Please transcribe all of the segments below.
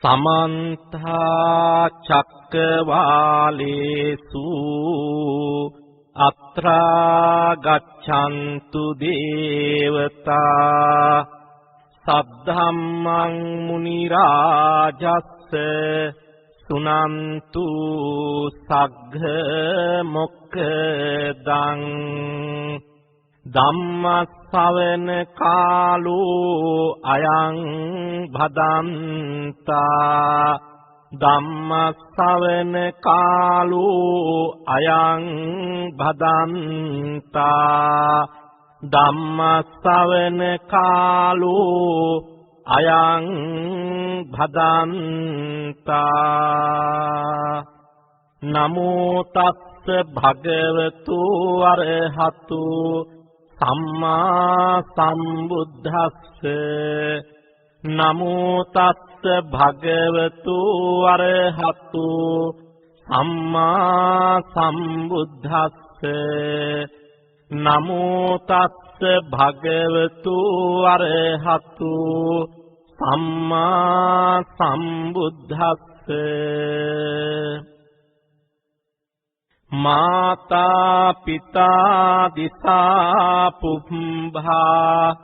समन्त चक्रवालेषु अत्रा गच्छन्तु देवता सद्धम्मं मुनिराजस्स सुनन्तु सग्घ मोक्खदं ධම්මස්සවන කාලෝ අයං භදන්තා ධම්මස්සවන කාලෝ අයං භදන්තා ධම්මස්සවන කාලෝ අයං භදන්තා නමෝ තස්ස භගවතු අරහතු සම්මා සම්බුද්දස්ස නමෝ තස්ස භගවතු අරහතු සම්මා සම්බුද්දස්ස නමෝ තස්ස භගවතු අරහතු සම්මා සම්බුද්දස්ස මාතා පිතා දිසා පුම්භා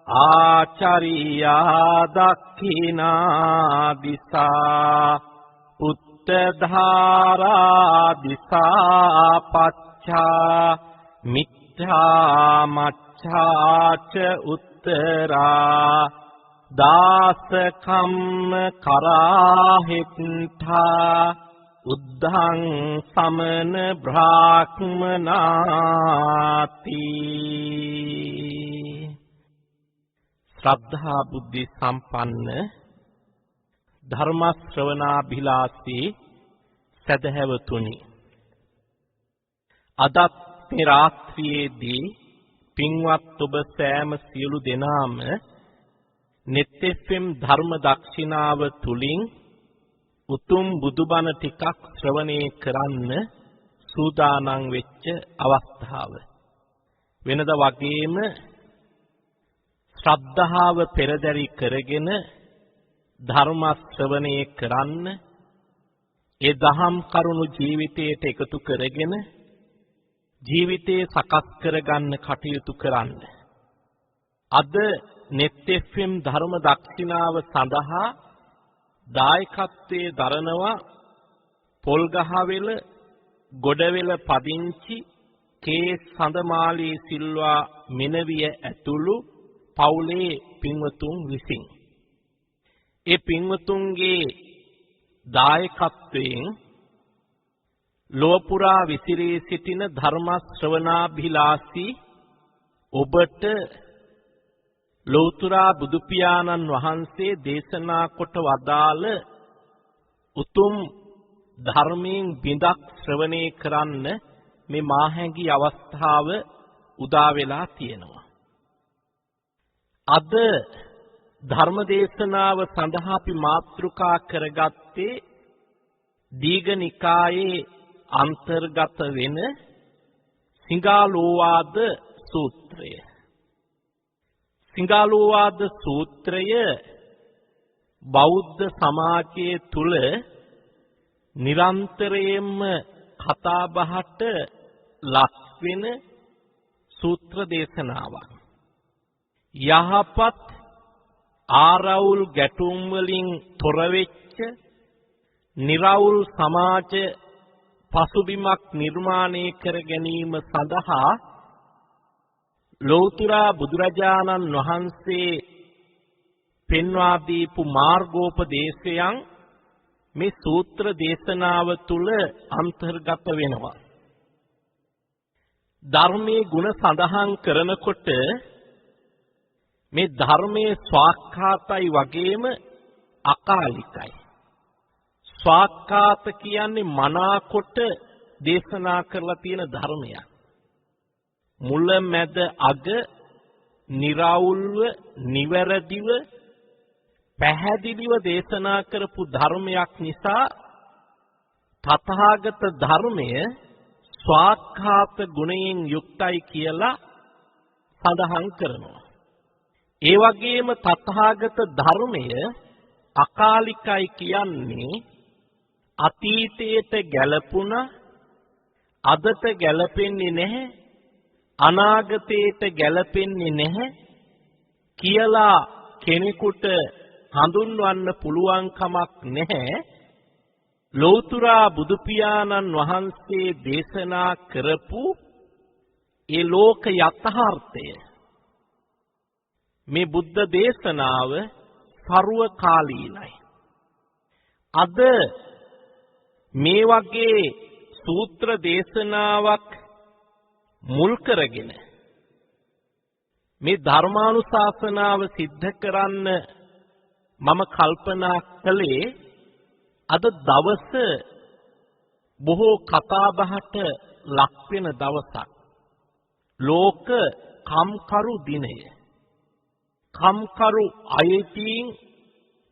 ආචාරියා දක්ඛිනා දිසා උත්තධාරා දිසා පච්චා මිත්‍යා මච්ඡාච උත්තරා දාසකම්ම කරාහිත්ථා උද්ධං සමන බ්‍රාහ්මනාති ශ්‍රද්ධා බුද්ධි සම්පන්න ධර්ම ශ්‍රවණාභිලාෂී සදහැවතුනි අදත් මේ රාත්‍රියේදී පින්වත් ඔබ සෑම සියලු දෙනාම net fm ධර්ම දක්ෂිනාව තුලින් උතුම් බුදුබණ ටිකක් ශ්‍රවණය කරන්න සූදානම් වෙච්ච අවස්ථාව වෙනද වගේම ශ්‍රද්ධාව පෙරදරි කරගෙන ධර්ම ශ්‍රවණය කරන්න ඒ දහම් කරුණු ජීවිතයට එකතු කරගෙන ජීවිතේ සකස් කරගන්න කටයුතු කරන්න අද net fm ධර්ම දක්ෂිනාව සඳහා දායකත්වයේ දරනවා පොල්ගහවෙල ගොඩවෙල පදිංචි කේ සඳමාලී සිල්වා මෙනවිය ඇතුළු පවුලේ පින්වතුන් විසින් ඒ පින්වතුන්ගේ දායකත්වයෙන් ලෝපුරා විසිරී සිටින ධර්ම ශ්‍රවණාභිලාෂී ඔබට ලෞතුරා බුදු පියාණන් වහන්සේ දේශනා කොට වදාළ උතුම් ධර්මයෙන් බිඳක් ශ්‍රවණය කරන්න මේ මාහැඟි අවස්ථාව උදා වෙලා තියෙනවා. අද ධර්ම දේශනාව සඳහා අපි මාතෘකා කරගත්තේ දීඝනිකායේ අන්තර්ගත වෙන සිඟාලෝවාද සූත්‍රය. සිඟාලෝවාද සූත්‍රය බෞද්ධ සමාජයේ තුල නිරන්තරයෙන්ම කතා බහට ලක් වෙන සූත්‍ර දේශනාවක්. යහපත් ආරවුල් ගැටුම් වලින් තොර වෙච්ච නිර්වුල් සමාජ පසුබිමක් නිර්මාණය කර ගැනීම සඳහා ලෞතුරා බුදුරජාණන් වහන්සේ පෙන්වා දීපු මාර්ගෝපදේශයන් මේ සූත්‍ර දේශනාව තුල අන්තර්ගත වෙනවා. ධර්මයේ ගුණ සඳහන් කරනකොට මේ ධර්මයේ ස්වාක්ඛාතයි වගේම අකාලිකයි. ස්වාක්ඛාත කියන්නේ මනාකොට දේශනා කරලා තියෙන ධර්මයක්. මුල මැද අග නිරවුල්ව නිවැරදිව පැහැදිලිව දේශනා කරපු ධර්මයක් නිසා තථාගත ධර්මය ස්වාක්ඛාත ගුණයෙන් යුක්තයි කියලා සඳහන් කරනවා. ඒ වගේම තථාගත ධර්මය අකාලිකයි කියන්නේ අතීතයට ගැලපුණා අදට ගැලපෙන්නේ නැහැ අනාගතයට ගැලපෙන්නේ නැහැ කියලා කෙනෙකුට හඳුන්වන්න පුළුවන් කමක් නැහැ ලෞතුරා බුදු පියාණන් වහන්සේ දේශනා කරපු ඒ ලෝක යථාර්ථය මේ බුද්ධ දේශනාව සර්වකාලීනයි අද මේ වගේ සූත්‍ර දේශනාවක් මුල් කරගෙන මේ ධර්මානුශාසනාව සිද්ධ කරන්න මම කල්පනා කළේ අද දවස බොහෝ කතාබහට ලක් වෙන දවසක් ලෝක කම්කරු දිනය කම්කරු අයිතීන්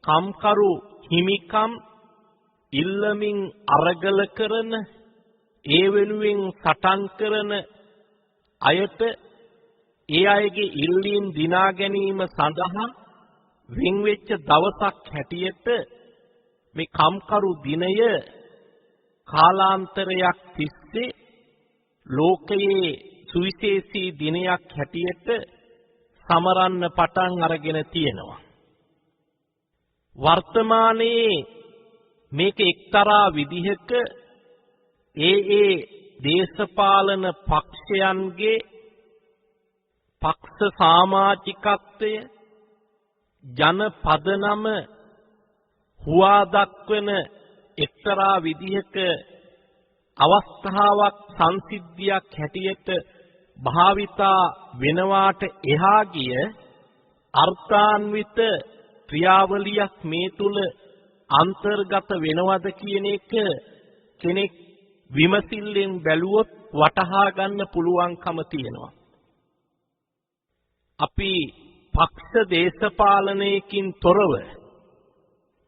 කම්කරු හිමිකම් ඉල්ලමින් අරගල කරන ඒ වෙනුවෙන් සටන් කරන අයට ඒ අයගේ ඉල්ලීම් දිනා ගැනීම සඳහා වෙන් වෙච්ච දවසක් හැටියට මේ කම්කරු දිනය කාලාන්තරයක් තිස්සේ ලෝකයේ සුවිශේෂී දිනයක් හැටියට සමරන්න පටන් අරගෙන තියෙනවා වර්තමානයේ මේක එක්තරා විදිහක ඒ දේශපාලන පක්ෂයන්ගේ පක්ෂ සමාජිකත්වය ජනපදනම හුවා දක්වන එක්තරා විදිහක අවස්ථාවක් සංසිද්ධියක් හැටියට භාවිතා වෙනවාට එහා ගිය අර්ථාන්විත ක්‍රියාවලියක් මේ තුල අන්තර්ගත වෙනවද කියන එක කෙනෙක් විමසිල්ලෙන් බැලුවොත් වටහා ගන්න පුළුවන්කම තියෙනවා. අපි පක්ෂ දේශපාලනයකින් තොරව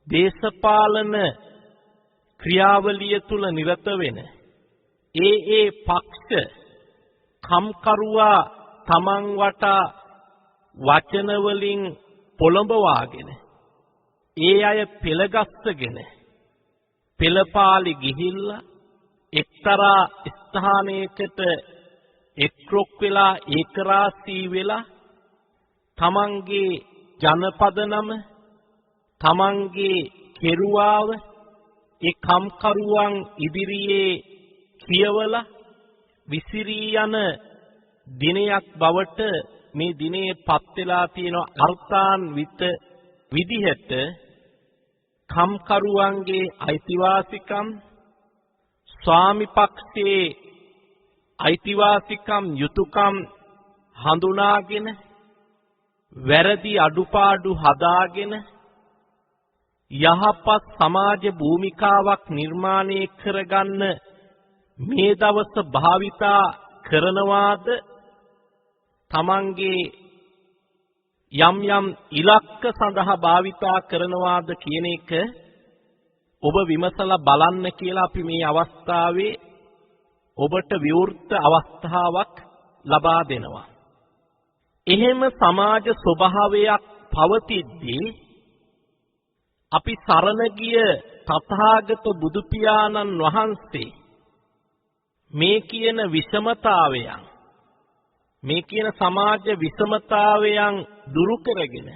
දේශපාලන ක්‍රියාවලිය තුල නිරත වෙන ඒ පක්ෂ කම්කරුවා තමන් වටා වචන වලින් පොළඹවාගෙන ඒ අය පෙළගස්සගෙන පෙළපාලි ගිහිල්ලා එක්තරා ස්ථානයකට එක්රොක් වෙලා ඒකරාශී වෙලා තමන්ගේ ජනපද නම තමන්ගේ කෙරුවාව ඒ කම්කරුවන් ඉදිරියේ කියවලා විසිරී යන දිනයක් බවට මේ දිනේ පත් වෙලා තියෙන අර්ථාන්විත විදිහට කම්කරුවන්ගේ අයිතිවාසිකම් ස්වාමි පක්ෂයේ අයිතිවාසිකම් යුතුයකම් හඳුනාගෙන වැරදි අඩුපාඩු හදාගෙන යහපත් සමාජ භූමිකාවක් නිර්මාණය කරගන්න මේ දවස් භාවිතා කරනවාද තමන්ගේ යම් යම් ඉලක්ක සඳහා භාවිතා කරනවාද කියන එක ඔබ විමසලා බලන්න කියලා අපි මේ අවස්ථාවේ ඔබට විවෘත අවස්ථාවක් ලබා දෙනවා. එහෙම සමාජ ස්වභාවයක් පවතිද්දී අපි සරණ ගිය තථාගත බුදු පියාණන් වහන්සේ මේ කියන විෂමතාවයන් මේ කියන සමාජ විෂමතාවයන් දුරු කරගෙන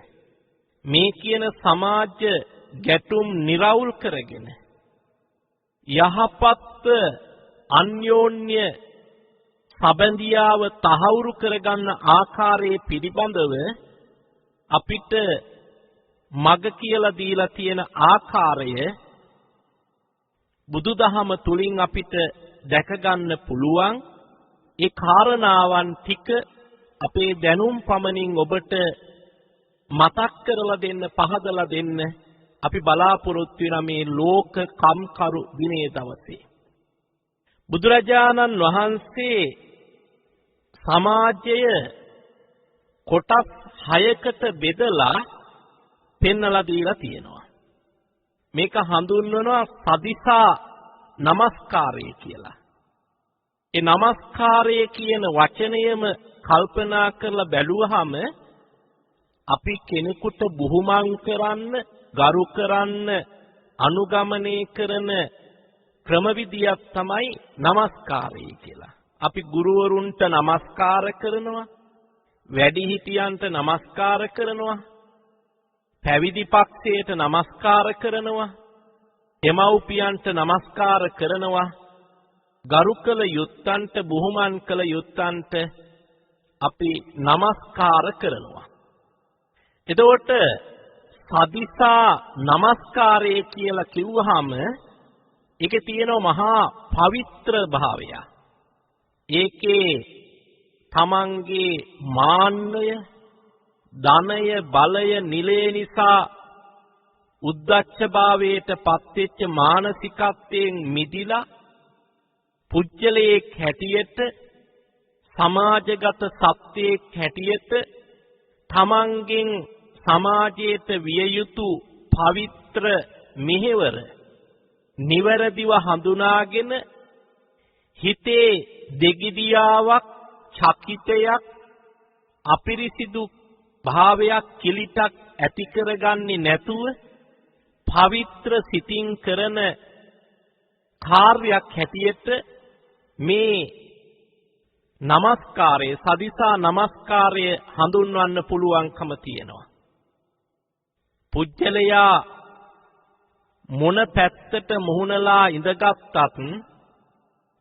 මේ කියන සමාජ ගැටුම් निराවුල් කරගෙන යහපත් අන්‍යෝන්‍ය සබඳියාව තහවුරු කරගන්න ආකාරයේ පිළිබඳව අපිට මග කියලා දීලා තියෙන ආකාරය බුදුදහම තුලින් අපිට දැක ගන්න පුළුවන්. ඒ කාරණාවන් ටික අපේ දැනුම් පමණින් ඔබට මතක් කරලා දෙන්න පහදලා දෙන්න අපි බලාපොරොත්තු වෙන මේ ලෝක කම්කරු දිනේ දවසේ බුදුරජාණන් වහන්සේ සමාජය කොටස් 6කට බෙදලා පෙන්වලා දීලා තියෙනවා. මේක හඳුන්වනවා සදිසා නමස්කාරය කියලා. ඒ නමස්කාරය කියන වචනයම කල්පනා කරලා බැලුවහම අපි කෙනෙකුට බුහුමන් කරන්න ගරු කරන්න අනුගමනය කරන ක්‍රමවිදියක් තමයි নমස්කාරය කියලා. අපි ගුරුවරුන්ට নমස්කාර කරනවා, වැඩිහිටියන්ට নমස්කාර කරනවා, පැවිදි පක්ෂයට নমස්කාර කරනවා, එමව්පියන්ට নমස්කාර කරනවා, ගරු කළ යුත්තන්ට බුහුමන් කළ යුත්තන්ට අපි নমස්කාර කරනවා. එතකොට සදිසා নমස්කාරය කියලා කිව්වහම ඒකේ තියෙන මහා පවිත්‍ර භාවය. ඒකේ තමන්ගේ මාන්නය, ධනය, බලය, නිලය නිසා උද්දච්ච භාවයට පත්වෙච්ච මානසිකත්වයෙන් මිදිලා පුජ්‍යලයක් හැටියට, සමාජගත සත්‍යයක් හැටියට තමන්ගෙන් සමාජයට විය යුතු පවිත්‍ර මෙහෙවර නිවැරදිව හඳුනාගෙන හිතේ දෙගිඩියාවක්, චකිතයක්, අපිරිසිදු භාවයක්, කිලිටක් ඇති කරගන්නේ නැතුව පවිත්‍ර සිතින් කරන කාර්යයක් හැටියට මේ নমස්කාරය, සදිසා নমස්කාරය හඳුන්වන්න පුළුවන්කම තියෙනවා. පුජ්‍යලයා මොන පැත්තට මුහුණලා ඉඳගත්තත්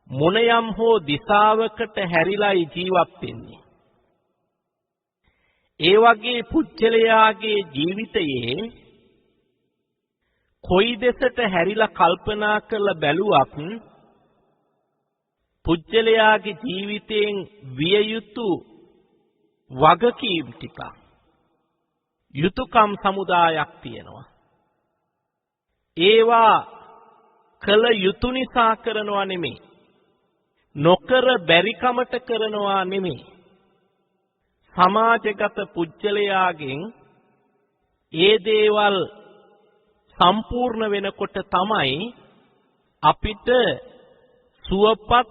මොනයම් හෝ දිශාවකට හැරිලායි ජීවත් වෙන්නේ. ඒ වගේ පුජ්‍යලයාගේ ජීවිතයේ කොයි දෙසට හැරිලා කල්පනා කරලා බැලුවත් පුජ්‍යලයාගේ ජීවිතයෙන් විය යුතු වගකීම් ටික, යුතුයකම් සමුදායක් තියෙනවා. ඒවා කළ යුතු නිසා කරනවා නෙමෙයි, නොකර බැරිකමට කරනවා නෙමෙයි. සමාජගත පුජ්‍යලයාගෙන් ඒ දේවල් සම්පූර්ණ වෙනකොට තමයි අපිට සුවපත්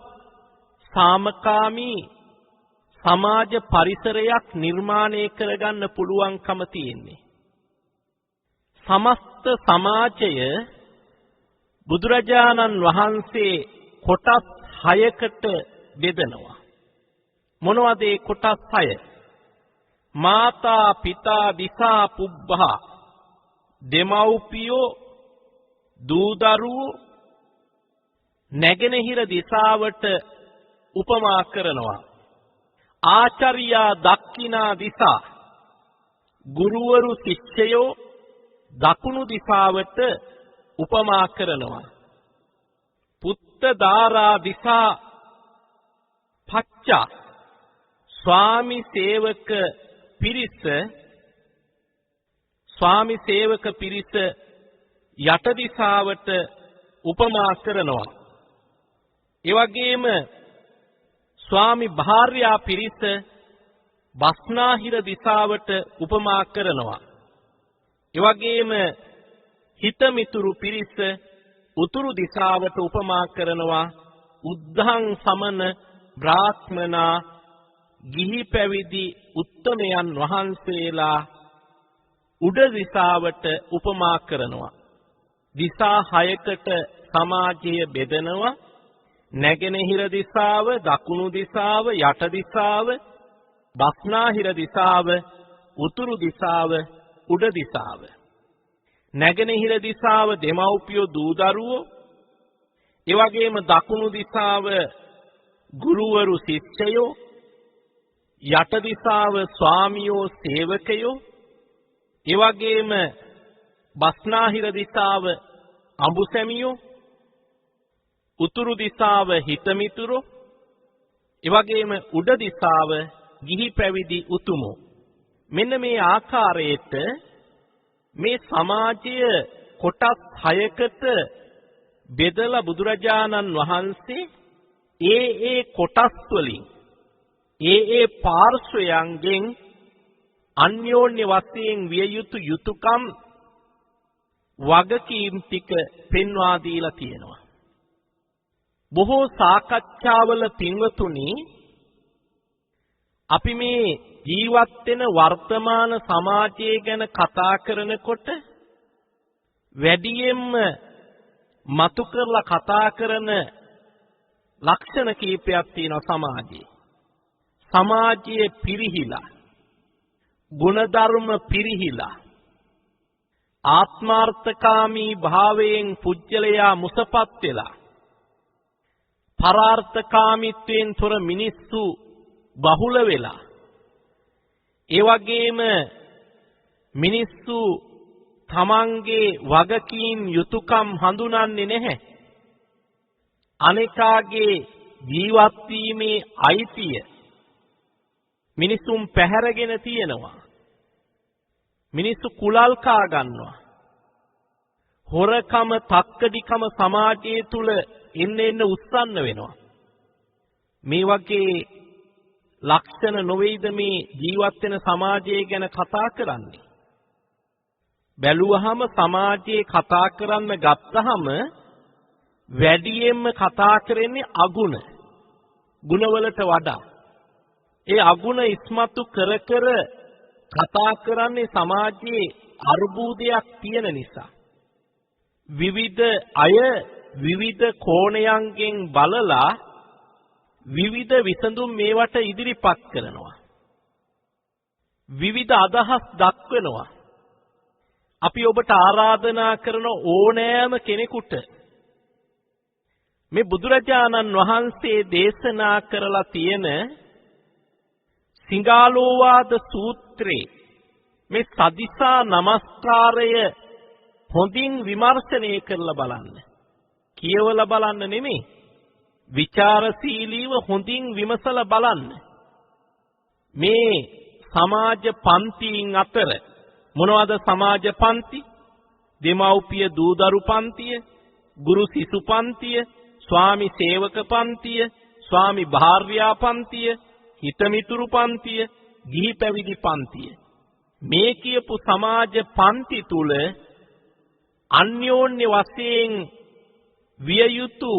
සාමකාමී සමාජ පරිසරයක් නිර්මාණය කරගන්න පුළුවන්කම තියෙන්නේ. සමස්ත සමාජය බුදුරජාණන් වහන්සේ කොටස් 6කට බෙදනවා. මොනවද ඒ කොටස් 6? මාතා පිතා දිසා පුබ්බා, දෙමව්පියෝ, දූ දරුවෝ, නැගෙනහිර දිසාවට උපමා කරනවා. ආචාර්යා දක්ඛිනා දිසා, ගුරුවරු ශිෂ්‍යයෝ දකුණු දිසාවට උපමා කරනවා. පුත්ත දාරා දිසා පච්චා, ස්වාමි සේවක පිරිස යට දිසාවට උපමා කරනවා. ඒ වගේම ස්වාමි භාර්යා පිරිස බස්නාහිර දිසාවට උපමා කරනවා. ඒ වගේම හිතමිතුරු පිරිස උතුරු දිසාවට උපමා කරනවා. උද්ධං සමන බ්‍රාහ්මනා, ගිහි පැවිදි උත්තමයන් වහන්සේලා උඩ දිසාවට උපමා කරනවා. දිසා 6කට සමාජය බෙදනවා. නැගෙනහිර දිසාව, දකුණු දිසාව, යට දිසාව, බස්නාහිර දිසාව, උතුරු දිසාව, උඩ දිසාව. නැගෙනහිර දිසාව දෙමව්පියෝ දූ දරුවෝ, ඒ වගේම දකුණු දිසාව ගුරුවරු ශිෂ්‍යයෝ, යට දිසාව ස්වාමියෝ සේවකයෝ, ඒ වගේම බස්නාහිර දිසාව අඹුසැමියෝ, උතුරු දිසාව හිතමිතුරෝ, ඒ වගේම උඩ දිසාව ගිහි පැවිදි උතුමෝ. මෙන්න මේ ආකාරයට මේ සමාජය කොටස් 6කට බෙදලා බුදුරජාණන් වහන්සේ ඒ කොටස් වලින් ඒ පාර්ශ්වයන්ගෙන් අන්‍යෝන්‍ය වශයෙන් විය යුතු යුතුයකම් වගකීම් ටික පෙන්වා දීලා තියෙනවා. බොහෝ සාකච්ඡාවල පින්වතුනි, අපි මේ ජීවත් වෙන වර්තමාන සමාජය ගැන කතා කරනකොට වැඩියෙන්ම මතු කරලා කතා කරන ලක්ෂණ කීපයක් තියෙනවා සමාජයේ. සමාජයේ පිරිහිලා, ගුණධර්ම පිරිහිලා, ආත්මාර්ථකාමී භාවයෙන් පුජ්‍යලයා මුසපත් වෙලා, පරාර්ථකාමීත්වයෙන් තොර මිනිස්සු බහුල වෙලා, ඒ වගේම මිනිස්සු තමන්ගේ වගකීම් යුතුයකම් හඳුනන්නේ නැහැ. අනෙකාගේ ජීවත් වීමේ අයිතිය මිනිසුන් පැහැරගෙන තියෙනවා. මිනිස්සු කුලල් කා ගන්නවා. හොරකම, තක්කඩිකම සමාජයේ තුල එන්න උත්සන්න වෙනවා. මේ වගේ ලක්ෂණ නොවේද මේ ජීවත් වෙන සමාජය ගැන කතා කරන්නේ. බැලුවහම සමාජයේ කතා කරන්න ගත්තහම වැඩියෙන්ම කතා කරන්නේ අගුණ. ගුණවලට වඩා. ඒ අගුණ ඉස්මතු කර කර කතා කරන්නේ සමාජයේ අර්බුදයක් තියෙන නිසා. විවිධ අය විවිධ කෝණයන්ගෙන් බලලා විවිධ විසඳුම් මේවට ඉදිරිපත් කරනවා. විවිධ අදහස් දක්වනවා. අපි ඔබට ආරාධනා කරන ඕනෑම කෙනෙකුට මේ බුදුරජාණන් වහන්සේ දේශනා කරලා තියෙන සිංහාලෝවාද සූත්‍රයේ මේ සදිසා නමස්කාරය හොඳින් විමර්ශනය කරලා බලන්න. කියවලා බලන්න නෙමෙයි. විචාරශීලීව හොඳින් විමසලා බලන්න. මේ සමාජ පන්තියින් අතර මොනවද සමාජ පන්ති? දෙමව්පිය දූදරු පන්තිය, ගුරු සිසු පන්තිය, ස්වාමි සේවක පන්තිය, ස්වාමි භාර්යා පන්තිය, හිතමිතුරු පන්තිය, ගිහි පැවිදි පන්තිය. මේ කියපු සමාජ පන්ති තුල අන්‍යෝන්‍ය වශයෙන් විය යුතු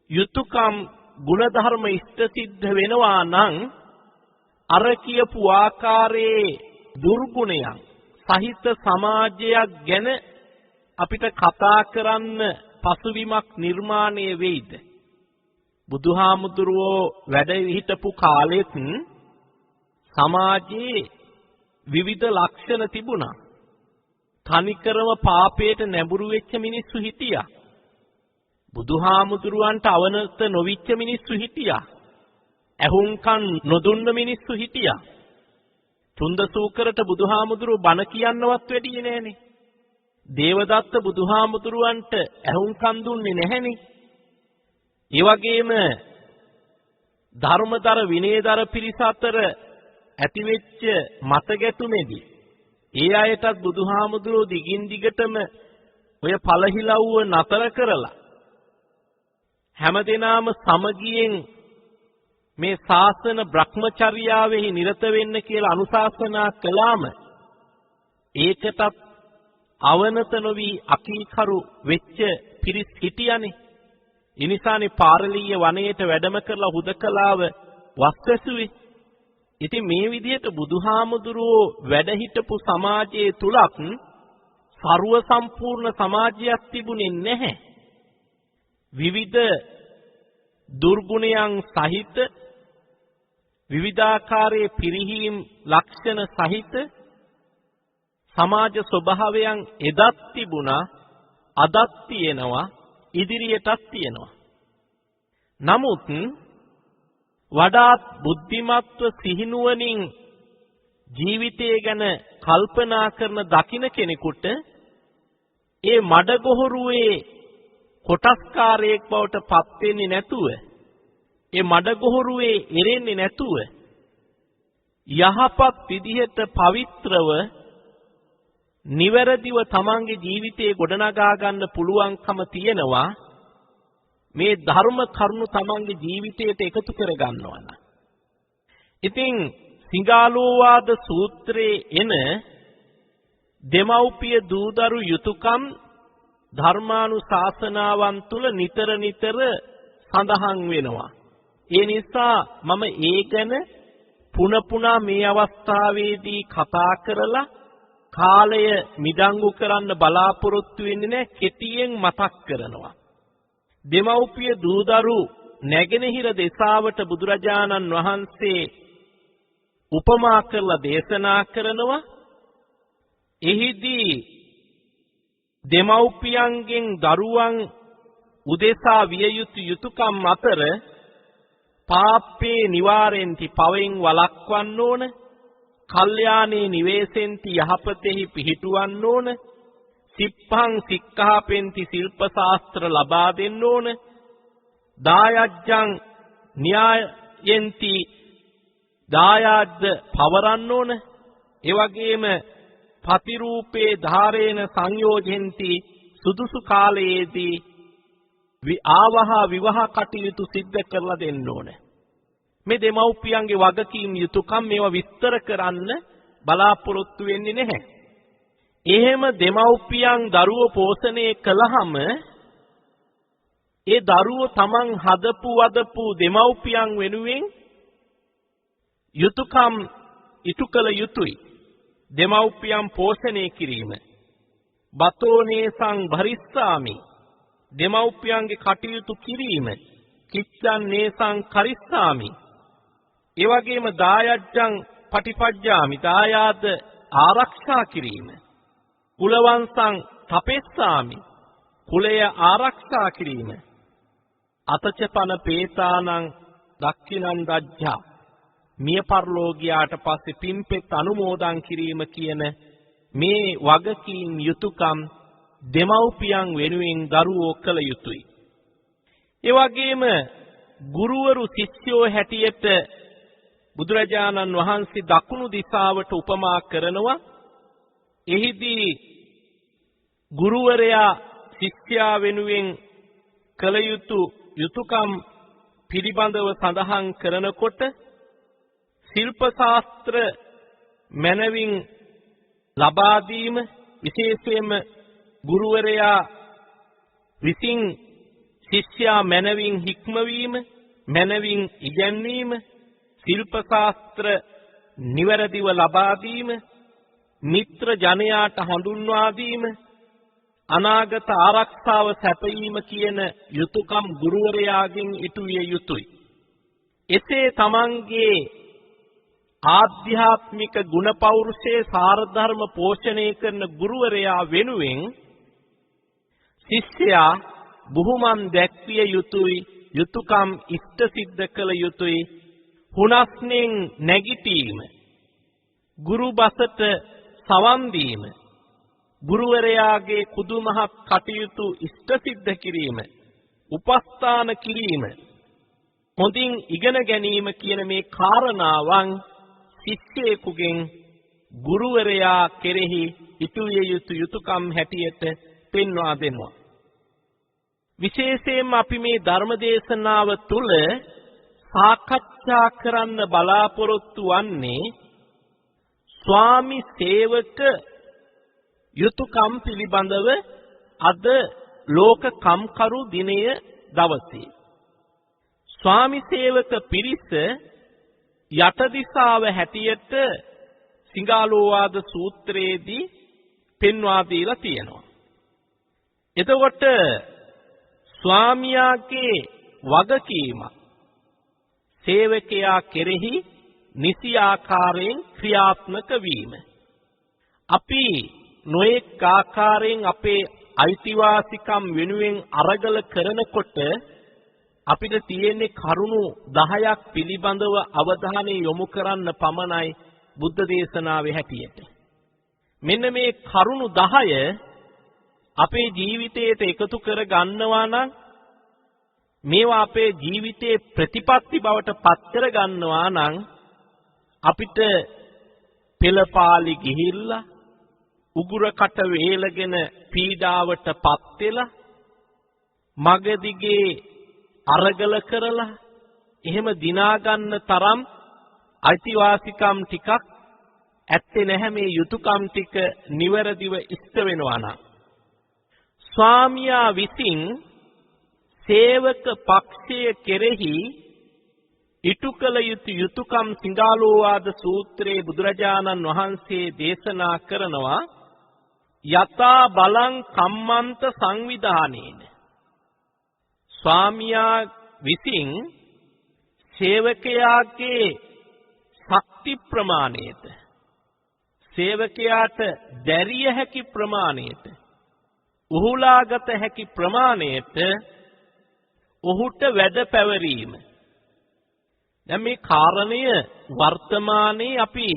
යුතුයකම් ගුණධර්ම ඉෂ්ට සිද්ධ වෙනවා නම් අර කියපු ආකාරයේ දුර්ගුණයන් සහිත සමාජයක් ගැන අපිට කතා කරන්න පසුබිමක් නිර්මාණය වෙයිද? බුදුහාමුදුරුවෝ වැඩ හිටපු කාලෙත් සමාජයේ විවිධ ලක්ෂණ තිබුණා. තනිකරම පාපයට නැඹුරු වෙච්ච මිනිස්සු හිටියා. බුදුහාමුදුරුවන්ට අවනත නොවිච්ච මිනිස්සු හිටියා. ඇහුම්කන් නොදුන්න මිනිස්සු හිටියා. චුන්දසූකරට බුදුහාමුදුරුවෝ බණ කියන්නවත් වැඩියේ නෑනේ. දේවදත්ත බුදුහාමුදුරුවන්ට ඇහුම්කන් දුන්නේ නැහැනේ. ඒ වගේම ධර්මදර විනයදර පිරිස අතර ඇතිවෙච්ච මතගැටුමේදී ඒ අයටත් බුදුහාමුදුරුවෝ දිගින් දිගටම ඔය පළහිලව්ව නතර කරලා හැමදෙනාම සමගියෙන් මේ ශාසන බ්‍රහ්මචර්යාවෙහි නිරත වෙන්න කියලා අනුශාසනා කළාම ඒකටත් අවනත නොවි අකීකරු වෙච්ච පිරිස් හිටියානේ. ඉනිසානේ පාරලීය වනයේට වැඩම කරලා හුදකලාව වස්වැසුවේ. ඉතින් මේ විදිහට බුදුහාමුදුරුවෝ වැඩ හිටපු සමාජයේ තුලත් ਸਰව සම්පූර්ණ සමාජයක් තිබුණේ නැහැ. විවිධ දුර්ගුණයන් සහිත විවිධාකාරයේ පිරිහීම් ලක්ෂණ සහිත සමාජ ස්වභාවයන් එදත් තිබුණා, අදත් තියෙනවා, ඉදිරියටත් තියෙනවා. නමුත් වඩාත් බුද්ධිමත්ව සිහිනුවණින් ජීවිතය ගැන කල්පනා කරන දකින කෙනෙකුට ඒ මඩගොහරුවේ කොටස්කාරයෙක් බවට පත් වෙන්නේ නැතුව, ඒ මඩගොහරුවේ එරෙන්නේ නැතුව යහපත් විදිහට පවිත්‍රව නිවැරදිව තමන්ගේ ජීවිතේ ගොඩනගා ගන්න පුළුවන්කම තියෙනවා මේ ධර්ම කරුණු තමන්ගේ ජීවිතයට එකතු කර ගන්නවා නම්. ඉතින් සිංහාලෝවාද සූත්‍රයේ එන දෙමව්පිය දූදරු යුතුයකම් ධර්මානුශාසනාවන් තුල නිතර නිතර සඳහන් වෙනවා. ඒ නිසා මම ඒ ගැන පුන පුනා මේ අවස්ථාවේදී කතා කරලා කාලය මිඩංගු කරන්න බලාපොරොත්තු වෙන්නේ නැහැ, කෙටියෙන් මතක් කරනවා. දෙමව්පිය දූදරු නැගෙනහිර දෙසාවට බුදුරජාණන් වහන්සේ උපමා කරලා දේශනා කරනවා. එහිදී දෙමව්පියන්ගෙන් දරුවන් උදෙසා විය යුතු යුතුයකම් අතර පාපේ නිවාරෙන්ති පවෙන් වළක්වන්න ඕන, කල්යාණේ නිවේසෙන්ති යහපතෙහි පිහිටුවන්න ඕන, සිප්පං සික්ඛාපෙන්ති ශිල්ප ශාස්ත්‍ර ලබා දෙන්න ඕන, දායජ්ජං න්‍යායෙන්ති දායාද්ද පවරන්න ඕන, ඒ වගේම පතිරූපේ ධාරේන සංයෝජෙන්ති සුදුසු කාලයේදී ආවහ විවාහ කටයුතු සිද්ධ කරලා දෙන්න ඕන. මේ දෙමව්පියන්ගේ වගකීම් යුතුයකම් මේවා විස්තර කරන්න බලාපොරොත්තු වෙන්නේ නැහැ. එහෙම දෙමව්පියන් දරුවෝ පෝෂණය කළාම ඒ දරුවෝ තමන් හදපු වදපු දෙමව්පියන් වෙනුවෙන් යුතුයකම් ඉටු කළ යුතුයි. දෙමව්පියන් පෝෂණය කිරීම. බතෝනේසං භරිස්සාමි, දෙමව්පියන්ගේ කටයුතු කිරීම. කිච්ඡන් නේසං කරිස්සාමි, ඒ වගේම දායජ්ජං පටිපජ්ජාමි, දායාද ආරක්ෂා කිරීම. කුලවංශං තපෙස්සාමි, කුලය ආරක්ෂා කිරීම. අතචපන පේතානං දක්ඛිනං දජ්ජා, මිය පරලෝකියාට පස්සේ පින්පෙත් අනුමෝදන් කිරීම කියන මේ වගකීම් යුතුයකම් දෙමව්පියන් වෙනුවෙන් දරුවෝ කළ යුතුයි. ඒ වගේම ගුරුවරු ශිෂ්‍යෝ හැටියට බුදුරජාණන් වහන්සේ දකුණු දිශාවට උපමා කරනවා. එහිදී ගුරුවරයා ශිෂ්‍යයා වෙනුවෙන් කළ යුතු යුතුයකම් පිළිබඳව සඳහන් කරනකොට ශිල්ප ශාස්ත්‍ර මනවින් ලබා දීම, විශේෂයෙන්ම ගුරුවරයා විසින් ශිෂ්‍යයා මනවින් හික්මවීම, මනවින් ඉගැන්වීම, ශිල්ප ශාස්ත්‍ර නිවැරදිව ලබා දීම, මිත්‍ර ජනයාට හඳුන්වා දීම, අනාගත ආරක්ෂාව සැපයීම කියන යුතුයකම් ගුරුවරයාගෙන් ඉටු විය යුතුයි. එසේ තමන්ගේ ආධ්‍යාත්මික ගුණ පෞරුෂයේ සාරධර්ම පෝෂණය කරන ගුරුවරයා වෙනුවෙන් ශිෂ්‍යයා බුහුමන් දැක්විය යුතුයි, යුතුයකම් ඉෂ්ට සිද්ධ කළ යුතුයි. හුනස්නෙන් නැගිටීම, ගුරු බසට සවන් දීම, ගුරුවරයාගේ කුදුමහත් කටයුතු ඉෂ්ට සිද්ධ කිරීම, උපස්ථාන කිරීම, හොඳින් ඉගෙන ගැනීම කියන මේ කාරණාවන් ශිෂ්‍යයෙකුගෙන් ගුරුවරයා කෙරෙහි ඉටු විය යුතු යුතුයකම් හැටියට පෙන්වා දෙනවා. විශේෂයෙන්ම අපි මේ ධර්ම දේශනාව තුළ සාකච්ඡා කරන්න බලාපොරොත්තු වන්නේ ස්වාමි සේවක යුතුයකම් පිළිබඳව අද ලෝක කම්කරු දිනය දවසේ. ස්වාමි සේවක පිරිස යටදිසාව හැටියට සිංහාලෝවාද සූත්‍රයේදී පෙන්වා දීලා තියෙනවා. එතකොට ස්වාමියාගේ වගකීම සේවකයා කෙරෙහි නිසි ආකාරයෙන් ක්‍රියාත්මක වීම. අපි නොඑක ආකාරයෙන් අපේ අයිතිවාසිකම් වෙනුවෙන් අරගල කරනකොට අපිට තියෙන්නේ කරුණු 10ක් පිළිබඳව අවධානය යොමු කරන්න පමණයි බුද්ධ දේශනාවේ හැටියට. මෙන්න මේ කරුණු 10 අපේ ජීවිතයට එකතු කර ගන්නවා නම්, මේවා අපේ ජීවිතයේ ප්‍රතිපත්ති බවට පත් කර ගන්නවා නම් අපිට පෙළපාලි ගිහිල්ලා උගුරකට වේලගෙන පීඩාවට පත් වෙලා මගදිගේ අරගල කරලා එහෙම දිනා ගන්න තරම් අයිතිවාසිකම් ටිකක් ඇත්තේ නැහැ. මේ යුතුයකම් ටික නිවැරදිව ඉෂ්ට වෙනවා නම් ස්වාමියා විසින් සේවක පක්ෂය කෙරෙහි ඉටු කළ යුතු යුතුයකම් සිඟාලෝවාද සූත්‍රයේ බුදුරජාණන් වහන්සේ දේශනා කරනවා යතා බලං කම්මන්ත සංවිධානේන ස්වාමියා විසින් සේවකයාගේ ශක්ති ප්‍රමාණයට සේවකයාට දැරිය හැකි ප්‍රමාණයට උහුලාගත හැකි ප්‍රමාණයට ඔහුට වැඩ පැවරීම. දැන් මේ කාරණය වර්තමානයේ අපි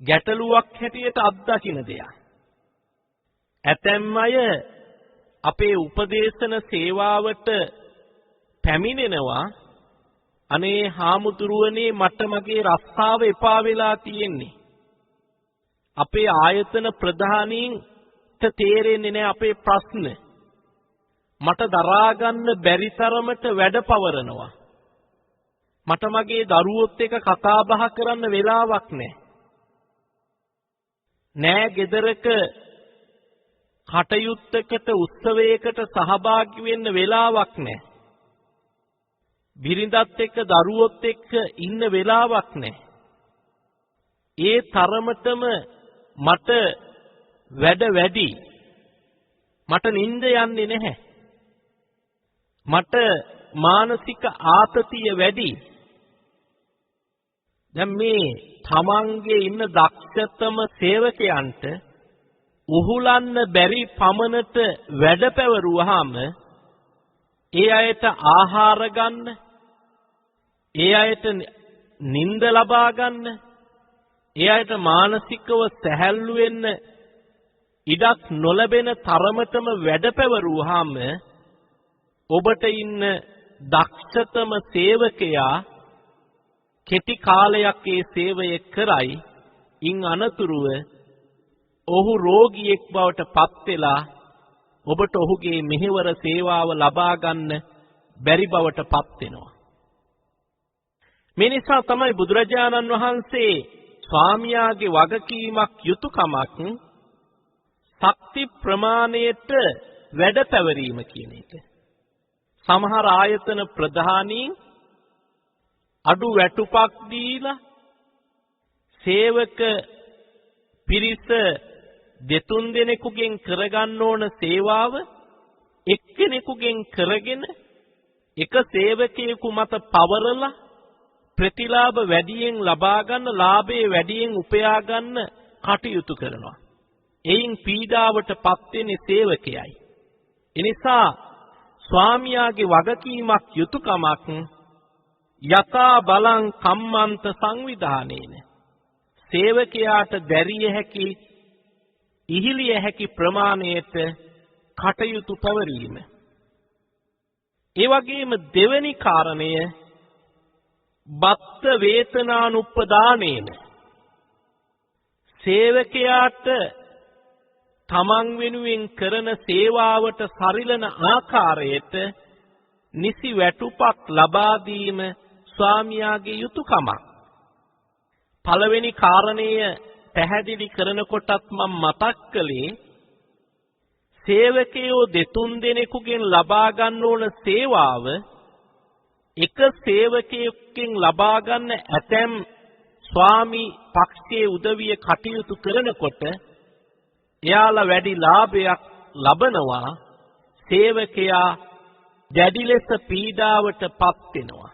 ගැටලුවක් හැටියට අත්දකින දෙයක්. ඇතැම් අය අපේ උපදේශන සේවාවට පැමිණෙනවා අනේ හාමුදුරුවනේ මට මගේ රස්සාව එපා වෙලා තියෙන්නේ. අපේ ආයතන ප්‍රධානීන්ට තේරෙන්නේ නැහැ අපේ ප්‍රශ්න. මට දරා ගන්න බැරි තරමට වැඩ පවරනවා. මට මගේ දරුවොත් එක්ක කතා බහ කරන්න වෙලාවක් නැහැ. නෑ ගෙදරක කටයුත්තකට උත්සවයකට සහභාගී වෙන්න වෙලාවක් නැහැ. බිරිඳත් එක්ක දරුවොත් එක්ක ඉන්න වෙලාවක් නැහැ. ඒ තරමටම මට වැඩ වැඩි. මට නිින්ද යන්නේ නැහැ. මට මානසික ආතතිය වැඩි. දැන් මේ තමන්ගේ ඉන්න දක්ෂතම සේවකයන්ට උහුලන්න බැරි පමණට වැඩ පැවරුවාම ඒ අයට ආහාර ගන්න, ඒ අයට නිින්ද ලබා ගන්න, ඒ අයට මානසිකව සැහැල්ලු වෙන්න ඉඩක් නොලැබෙන තරමටම වැඩ පැවරුවාම ඔබට ඉන්න දක්ෂතම සේවකයා කෙටි කාලයක් ඒ සේවය කරයි. ඉන් අනතුරුව ඔහු රෝගියෙක් බවට පත් වෙලා ඔබට ඔහුගේ මෙහෙවර සේවාව ලබා ගන්න බැරි බවට පත් වෙනවා. මේ නිසා තමයි බුදුරජාණන් වහන්සේ ස්වාමියාගේ වගකීමක් යුතුයකමක් ශක්ති ප්‍රමාණයට වැඩ පැවරීම කියන එක. සමහර ආයතන ප්‍රධානීන් අඩු වැටුපක් දීලා සේවක පිරිස දෙතුන් දෙනෙකුගෙන් කරගන්න ඕන සේවාව එක්කෙනෙකුගෙන් කරගෙන එක සේවකයෙකු මත පවරලා ප්‍රතිලාභ වැඩියෙන් ලබා ගන්න, ලාභයේ වැඩියෙන් උපයා ගන්න කටයුතු කරනවා. එයින් පීඩාවටපත් වෙන්නේ සේවකයයි. එනිසා ස්වාමියාගේ වගකීමක් යුතුයකමක් යතා බලං කම්මන්ත සංවිධානේන සේවකයාට දැරිය හැකි ඉහිලිය හැකි ප්‍රමාණයට කටයුතු පැවරීම. ඒ වගේම දෙවැනි කාරණය බත්ත වේතනානුප්පදානේන සේවකයාට තමන් වෙනුවෙන් කරන සේවාවට සරිලන ආකාරයට නිසි වැටුපක් ලබා දීම ස්වාමියාගේ යුතුයකමක්. පළවෙනි කාරණය පැහැදිලි කරනකොටත් මම මතක් කළේ සේවකයෝ දෙතුන් දෙනෙකුගෙන් ලබා ගන්න ඕන සේවාව එක සේවකයෙකුගෙන් ලබා ගන්න ඇතැම් ස්වාමි පක්ෂයේ උදවිය කටයුතු කරනකොට එයාලා වැඩි ලාභයක් ලබනවා. සේවකයා දැඩි ලෙස පීඩාවටපත් වෙනවා.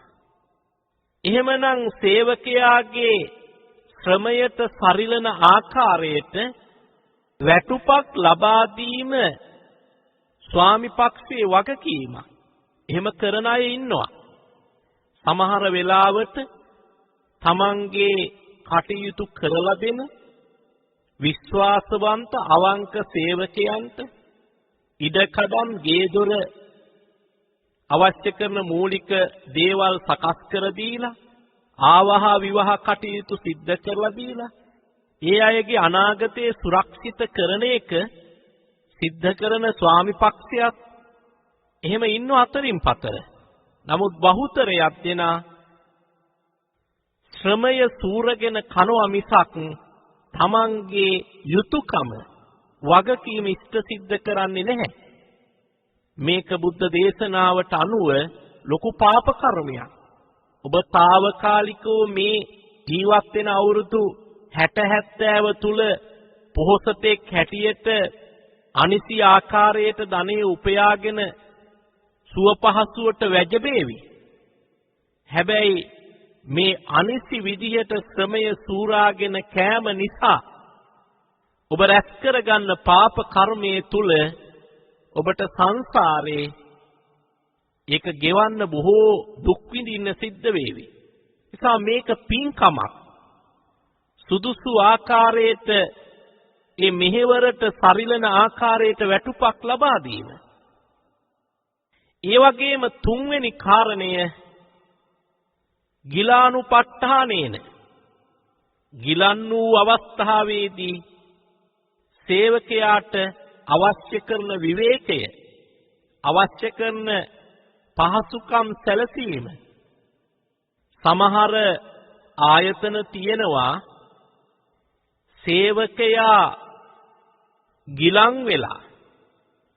එහෙමනම් සේවකයාගේ ශ්‍රමයට සරිලන ආකාරයට වැටුපක් ලබා දීම ස්වාමි පක්ෂයේ වගකීමක්. එහෙම කරන අය ඉන්නවා. සමහර වෙලාවට තමන්ගේ කටයුතු කරලා දෙන විශ්වාසවන්ත අවංක සේවකයන්ට ඉඩකඩම් ගේ දොර අවශ්‍ය කරන මූලික දේවල් සකස් කර දීලා ආවහ විවාහ කටයුතු සිද්ධ කරලා දීලා ඒ අයගේ අනාගතය සුරක්ෂිත කරන එක සිද්ධ කරන ස්වාමි පක්ෂයත් එහෙම ඉන්න අතරින් පතර. නමුත් බහුතරයක් දෙනා ශ්‍රමය සූරගෙන කනවා මිසක් තමන්ගේ යුතුයකම වගකීම ඉෂ්ට සිද්ධ කරන්නේ නැහැ. මේක බුද්ධ දේශනාවට අනුව ලොකු පාප කර්මයක්. ඔබ తాවකාලිකව මේ ජීවත් වෙන අවුරුදු 60 70 තුල පොහොසතෙක් හැටියට අනිසි ආකාරයට ධනෙ උපයාගෙන සුව පහසුවට වැජබේවි. හැබැයි මේ අනිසි විදිහට ශ්‍රමය සූරාගෙන කෑම නිසා ඔබ රැස් කරගන්න පාප කර්මයේ තුල ඔබට සංසාරේ ඒක ගෙවන්න බොහෝ දුක් විඳින්න සිද්ධ වේවි. නිසා මේක පින්කමක්. සුදුසු ආකාරයට මේ මෙහෙවරට සරිලන ආකාරයට වැටුපක් ලබා දීම. ඒ වගේම තුන්වෙනි කාරණය ගිලානුපට්ඨානේන. ගිලන් වූ අවස්ථාවේදී සේවකයාට අවශ්‍ය කරන විවේකය, අවශ්‍ය කරන පහසුකම් සැලසීම. සමහර ආයතන තියෙනවා සේවකයා ගිලන් වෙලා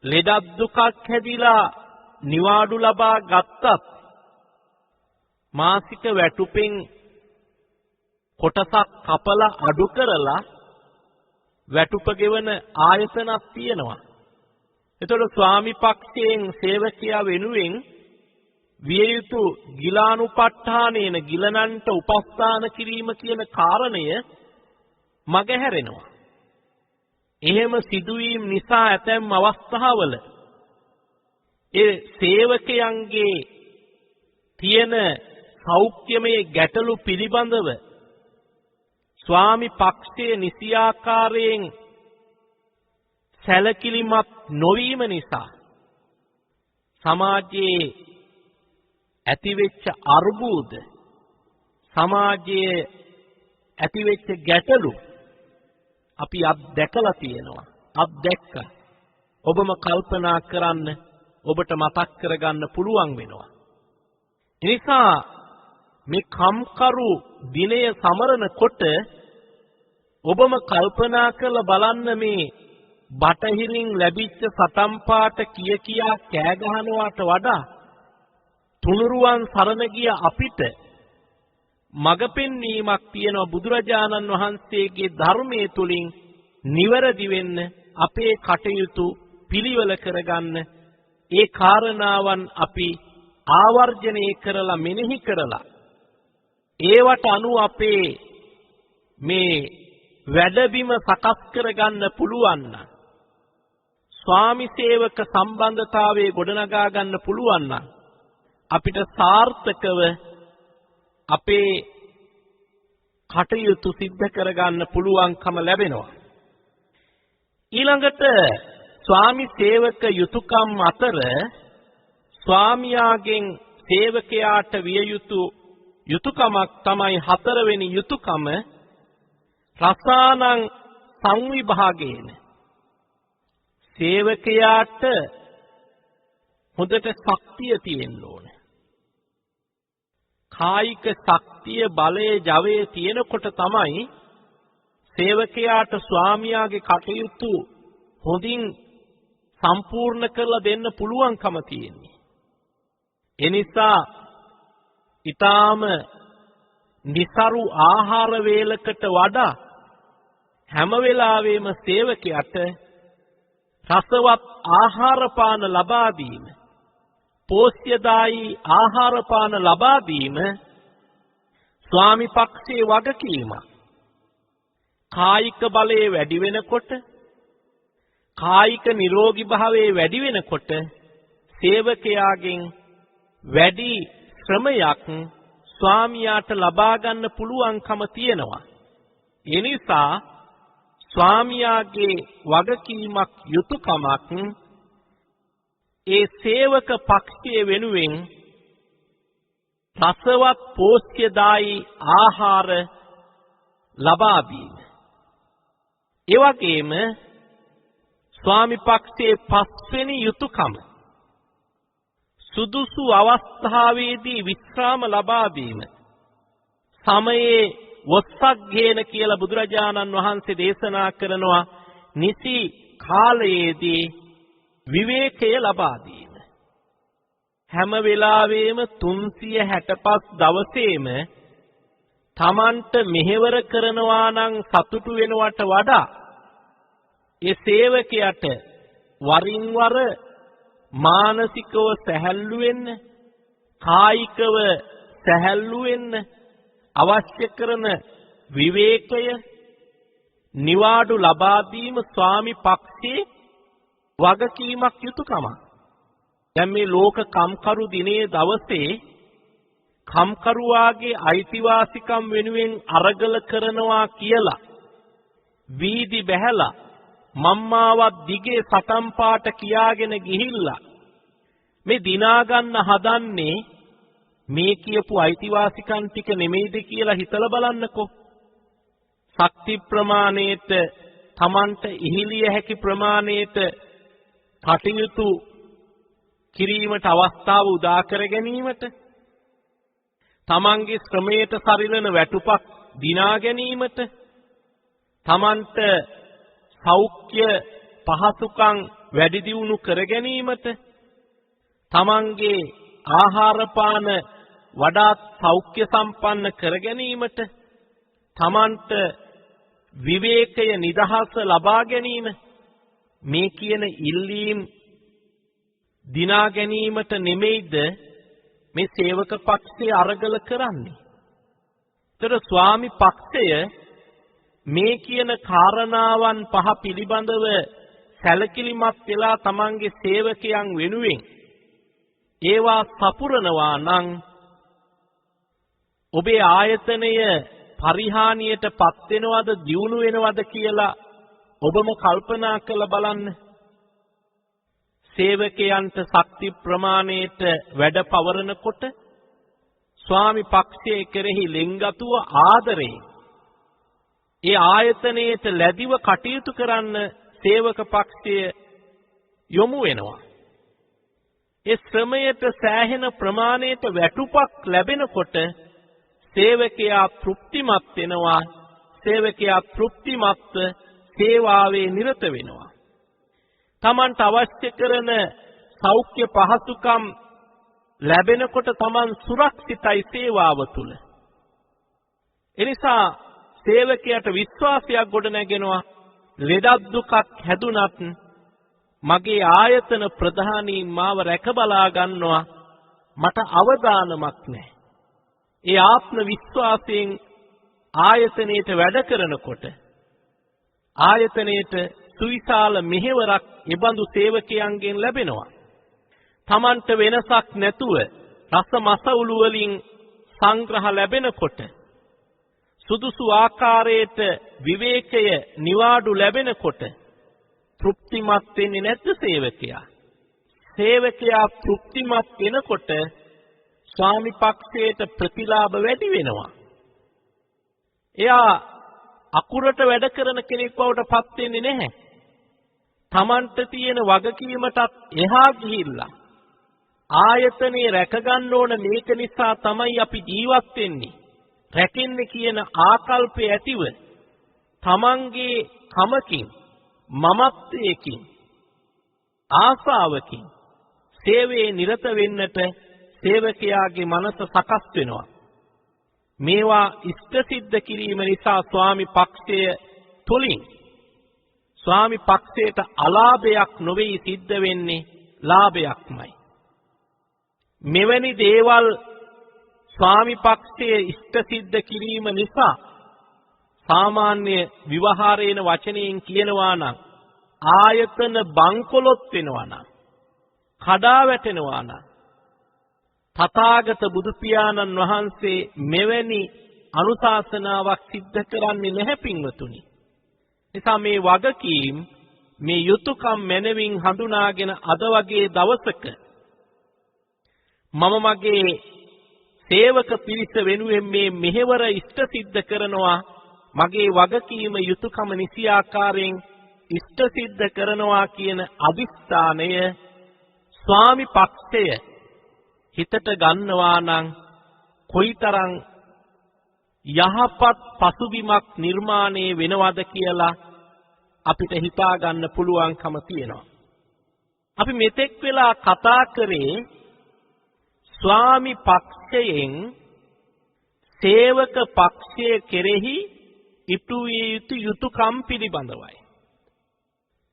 ලෙඩක් දුකක් හැදිලා නිවාඩු ලබා ගත්තත් මාසික වැටුපෙන් කොටසක් කපලා අඩු කරලා වැටුප ගෙවන ආයතනක් තියෙනවා. එතකොට ස්වාමි පක්ෂයෙන් සේවකයා වෙනුවෙන් විය යුතු ගිලානුපට්ඨානේන ගිලනන්ට උපස්ථාන කිරීම කියන කාරණය මගහැරෙනවා. එහෙම සිදුවීම් නිසා ඇතැම් අවස්ථාවල ඒ සේවකයන්ගේ තියෙන සෞඛ්‍යමය ගැටලු පිළිබඳව ස්වාමි පක්ෂයේ නිසියාකාරයෙන් සැලකිලිමත් නොවීම නිසා සමාජයේ ඇතිවෙච්ච අර්බුද, සමාජයේ ඇතිවෙච්ච ගැටලු අපි අත්දැකලා තියෙනවා. අත්දැක්කා. ඔබම කල්පනා කරන්න, ඔබට මතක් කරගන්න පුළුවන් වෙනවා. එනිසා මේ කම්කරු දිනය සමරනකොට ඔබම කල්පනා කරලා බලන්න මේ බටහිරින් ලැබිච්ච සටන් පාට කියා කෑ ගහනවට වඩා තුනුරුවන් සරණ ගිය අපිට මඟ පෙන්වීමක් තියෙනවා බුදුරජාණන් වහන්සේගේ ධර්මයේ තුලින් නිවැරදි වෙන්න අපේ කටයුතු පිළිවෙල කරගන්න. ඒ කාරණාවන් අපි ආවර්ජනය කරලා මෙනෙහි කරලා ඒවට අනුව අපේ මේ වැඩබිම සකස් කරගන්න පුළුවන් නම්, ස්වාමි සේවක සම්බන්ධතාවයේ ගොඩනගා ගන්න පුළුවන් නම් අපිට සාර්ථකව අපේ කටයුතු සිද්ධ කරගන්න පුළුවන්කම ලැබෙනවා. ඊළඟට ස්වාමි සේවක යුතුයකම් අතර ස්වාමියාගෙන් සේවකයාට විය යුතු යුතුයකමක් තමයි හතරවෙනි යුතුයකම රසානං සංවිභාගේන. සේවකයාට හොඳට ශක්තිය තියෙන්න ඕන. කායික ශක්තිය, බලය, ජවය තියෙනකොට තමයි සේවකයාට ස්වාමියාගේ කටයුතු හොඳින් සම්පූර්ණ කරලා දෙන්න පුළුවන්කම තියෙන්නේ. එනිසා ඊටාම නිසරු ආහාර වේලකට වඩා හැම වෙලාවෙම සේවකයාට රසවත් ආහාර පාන ලබා දීම, පෝෂ්‍යදායී ආහාර පාන ලබා දීම ස්වාමි පක්ෂයේ වගකීමක්. කායික බලය වැඩි වෙනකොට, කායික නිරෝගී භාවයේ වැඩි වෙනකොට සේවකයාගෙන් වැඩි ශ්‍රමයක් ස්වාමියාට ලබා ගන්න පුළුවන්කම තියෙනවා. ඒ නිසා ස්වාමියාගේ වගකීමක්, යුතුයකමක් ඒ සේවක පක්ෂයේ වෙනුවෙන් රසවත් පෝෂ්‍යදායී ආහාර ලබා දීම. ඒ වගේම ස්වාමි පක්ෂයේ පස්වෙනි යුතුයකම සුදුසු අවස්ථාවේදී විශ්‍රාම ලබා දීම. සමයේ වස්සග්ගේන කියලා බුදුරජාණන් වහන්සේ දේශනා කරනවා. නිසි කාලයේදී විවේකය ලබා දීම. හැම වෙලාවෙම 365 දවසේම තමන්ට මෙහෙවර කරනවා නම් සතුටු වෙනවට වඩා ඒ සේවකයාට වරින් වර මානසිකව සැහැල්ලු වෙන්න, කායිකව සැහැල්ලු වෙන්න අවශ්‍ය කරන විවේකය නිවාඩු ලබා දීම ස්වාමි පක්ෂයේ වගකීමක් යුතුයකමක්. දැන් මේ ලෝක කම්කරු දිනේ දවසේ කම්කරුවාගේ අයිතිවාසිකම් වෙනුවෙන් අරගල කරනවා කියලා වීදි බැහැලා මම්මාවත් දිගේ සටන් පාට කියාගෙන ගිහිල්ලා මේ දිනා ගන්න හදන්නේ මේ කියපු අයිතිවාසිකම් ටික නෙමෙයිද කියලා හිතලා බලන්නකෝ. ශක්ති ප්‍රමාණයට තමන්ට ඉහිලිය හැකි ප්‍රමාණයට කටයුතු කිරීමට අවස්ථාව උදා කර ගැනීමට, තමන්ගේ ශ්‍රමයට සරිලන වැටුපක් දිනා ගැනීමට, තමන්ට සෞඛ්‍ය පහසුකම් වැඩි දියුණු කර ගැනීමට, තමන්ගේ ආහාර පාන වඩාත් සෞඛ්‍ය සම්පන්න කර ගැනීමට, තමන්ට විවේකය නිදහස ලබා ගැනීම, මේ කියන ඉල්ලීම් දිනා ගැනීමට නෙමෙයිද මේ සේවක පක්ෂය අරගල කරන්නේ. ඒතර ස්වාමි පක්ෂය මේ කියන කාරණාවන් පහ පිළිබඳව සැලකිලිමත් වෙලා තමන්ගේ සේවකයන් වෙනුවෙන් ඒවා සපුරනවා නම් ඔබේ ආයතනය පරිහානියට පත් වෙනවද දියුණු වෙනවද කියලා ඔබම කල්පනා කරලා බලන්න. සේවකයන්ට ශක්ති ප්‍රමාණයට වැඩ පවරනකොට ස්වාමි පක්ෂයේ කෙරෙහි ලෙන්ගතුව ආදරේ ඒ ආයතනයට ලැබිව කටයුතු කරන්න සේවක පක්ෂය යොමු වෙනවා. ඒ ශ්‍රමයට සෑහෙන ප්‍රමාණයට වැටුපක් ලැබෙනකොට සේවකයා තෘප්තිමත් වෙනවා. සේවකයා තෘප්තිමත්ව සේවාවේ නිරත වෙනවා. තමන්ට අවශ්‍ය කරන සෞඛ්‍ය පහසුකම් ලැබෙනකොට තමන් සුරක්ෂිතයි සේවාව තුළ. එනිසා සේවකයාට විශ්වාසයක් ගොඩනැගෙනවා. ලෙඩක් දුකක් හැදුනත් මගේ ආයතන ප්‍රධානී මාව රැකබලා ගන්නවා. මට අවදානමක් නැහැ. ඒ ආත්ම විශ්වාසයෙන් ආයතනයේට වැඩ කරනකොට ආයතනයේට සුවිශාල මෙහෙවරක් එබඳු සේවකයන්ගෙන් ලැබෙනවා. තමන්ට වෙනසක් නැතුව රස මසවුළු වලින් සංග්‍රහ ලැබෙනකොට සුදුසු ආකාරයට විවේකය නිවාඩු ලැබෙනකොට තෘප්තිමත් වෙන්නේ නැද්ද සේවකයා? සේවකයා තෘප්තිමත් වෙනකොට ස්වාමි පක්ෂයට ප්‍රතිලාභ වැඩි වෙනවා. එයා අකුරට වැඩ කරන කෙනෙක් බවට පත් වෙන්නේ නැහැ. තමන්ට තියෙන වගකීමටත් එහා ගිහිල්ලා ආයතනේ රැක ගන්න ඕන මේක නිසා තමයි අපි ජීවත් වෙන්නේ. රැකෙන්නේ කියන ආකල්පය ඇතිව තමන්ගේ කමකින් මමත්වයකින් ආසාවකින් සේවයේ නිරත වෙන්නට සේවකයාගේ මනස සකස් වෙනවා. මේවා ඉෂ්ට සිද්ධ කිරීම නිසා ස්වාමි පක්ෂය තුලින් ස්වාමි පක්ෂයට අලාභයක් නොවේ සිද්ධ වෙන්නේ ලාභයක්මයි. මෙවැනි දේවල් ස්වාමි පක්ෂයේ ඉෂ්ට සිද්ධ කිරීම නිසා සාමාන්‍ය විවහාරේන වචනයෙන් කියනවා නම් ආයතන බංකොලොත් වෙනවා නම් කඩා වැටෙනවා නම් තථාගත බුදු පියාණන් වහන්සේ මෙවැනි අනුශාසනාවක් සිද්ධ කරන්නේ නැහැ පින්වතුනි. නිසා මේ වගකීම් මේ යුතුයකම් මැනවින් හඳුනාගෙන අද වගේ දවසක මම මගේ සේවක පිරිස වෙනුවෙන් මේ මෙහෙවර ඉෂ්ට සිද්ධ කරනවා. මගේ වගකීම යුතුයකම නිසි ආකාරයෙන් ඉෂ්ට සිද්ධ කරනවා කියන අදිස්ථානය ස්වාමි පක්ෂය හිතට ගන්නවා නම් කොයිතරම් යහපත් පසුබිමක් නිර්මාණය වෙනවද කියලා අපිට හිතා ගන්න පුළුවන්කම තියෙනවා. අපි මෙතෙක් වෙලා කතා කරේ ස්වාමි පක්ෂයෙන් සේවක පක්ෂය කෙරෙහි ඉටු විය යුතු යුතුයකම් පිළිබඳවයි.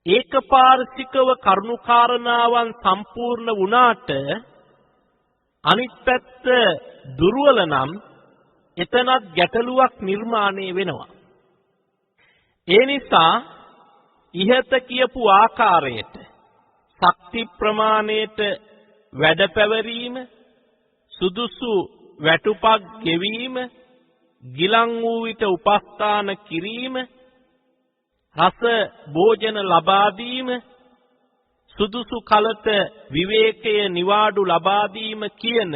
ඒකපාර්ශ්විකව කරුණාකාරණාවන් සම්පූර්ණ වුණාට අනිත් පැත්ත දුර්වල නම් එතනත් ගැටලුවක් නිර්මාණය වෙනවා. ඒ නිසා ඉහත කියපු ආකාරයට ශක්ති ප්‍රමාණයට වැඩ පැවරීම, සුදුසු වැටුපක් ගෙවීම, ගිලන් වූ විට උපස්ථාන කිරීම, රස භෝජන ලබා දීම, සුදුසු කලට විවේකය නිවාඩු ලබා දීම කියන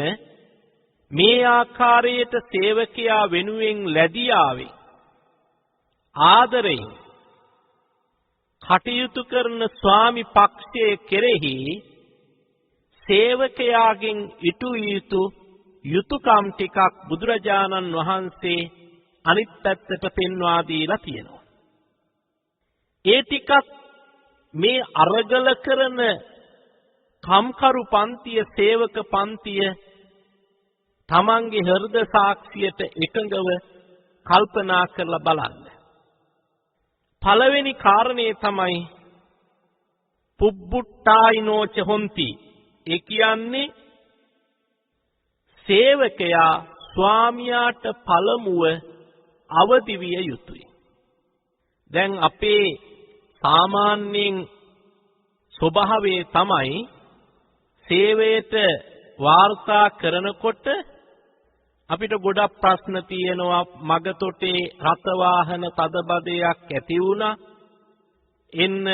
මේ ආකාරයට සේවකයා වෙනුවෙන් ලැබී ආවේ ආදරයෙන් කටයුතු කරන ස්වාමි පක්ෂයේ කෙරෙහි සේවකයාගෙන් ඉටු යුතු යුතුයකම් ටිකක් බුදුරජාණන් වහන්සේ අනිත් පැත්තට පෙන්වා දීලා තියෙනවා. ඒ ටිකක් මේ අරගල කරන කම්කරු පන්තිය, සේවක පන්තිය තමන්ගේ හෘද සාක්ෂියට එකඟව කල්පනා කරලා බලන්න. පළවෙනි කාරණේ තමයි පුබ්බුට්ටායිනෝච හොಂತಿ. ඒ කියන්නේ සේවකයා ස්වාමියාට පළමුව අවදි විය යුතුයි. දැන් අපේ සාමාන්‍යයෙන් ස්වභාවය තමයි සේවයට වාර්තා කරනකොට අපිට ගොඩක් ප්‍රශ්න තියෙනවා. මගතොටේ රථ වාහන තදබදයක් ඇති වුණා, එන්න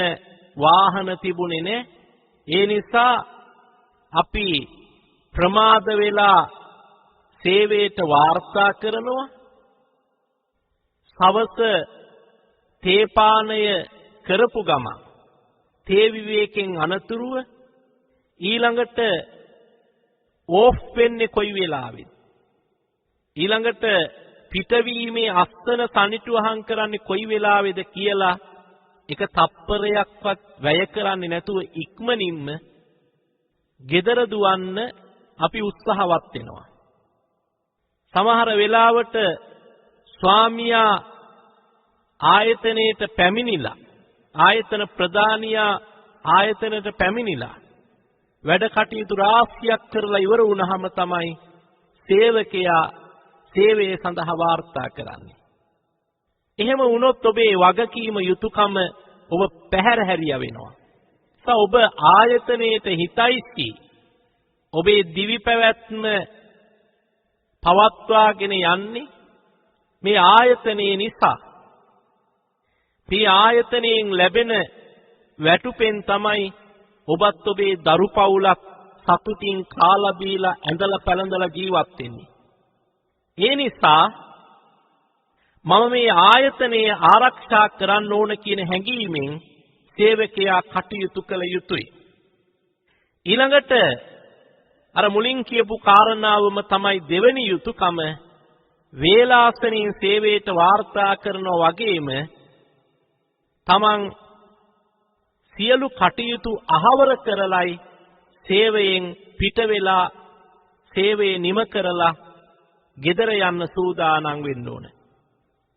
වාහන තිබුණේ නැහැ. ඒ නිසා අපි ප්‍රමාද වෙලා සේවයට වාර්තා කරනවා. සවස තේපානය කරපු ගමන් තේ විවේකයෙන් අනතුරුව ඊළඟට ඕෆ් වෙන්නේ කොයි වෙලාවෙද? ඊළඟට පිටවීමේ අස්තන තනිටුවහන් කරන්නේ කොයි වෙලාවේද කියලා එක තප්පරයක්වත් වැය කරන්නේ නැතුව ඉක්මනින්ම ගෙදර දුවන්න අපි උත්සාහවත් වෙනවා. සමහර වෙලාවට ස්වාමියා ආයතනයේට පැමිණිලා, ආයතන ප්‍රධානියා ආයතනයට පැමිණිලා වැඩ කටයුතු රාශියක් කරලා ඉවර වුණාම තමයි සේවකයා සේවය සඳහා වාර්තා කරන්නේ. එහෙම වුණොත් ඔබේ වගකීම යුතුයකම ඔබ පැහැර හැරියා වෙනවා. ඔබ ආයතනයේට හිතයිසි ඔබේ දිවි පැවැත්ම පවත්වාගෙන යන්නේ මේ ආයතනයේ නිසා. මේ ආයතනයෙන් ලැබෙන වැටුපෙන් තමයි ඔබත් ඔබේ දරු පවුලක් සතුටින් කාලා බීලා ඇඳලා පැළඳලා ජීවත් වෙන්නේ. ඒ නිසා මම මේ ආයතනය ආරක්ෂා කරන්න ඕන කියන හැඟීමෙන් සේවකයා කටයුතු කළ යුතුයි. ඊළඟට අර මුලින් කියපු කාරණාවම තමයි දෙවෙනි යුතුයකම. වේලාසනින් සේවයට වාර්තා කරනවා වගේම තමන් සියලු කටයුතු අහවර කරලයි සේවයෙන් පිට වෙලා සේවය නිම කරලා ගෙදර යන්න සූදානම් වෙන්න ඕන.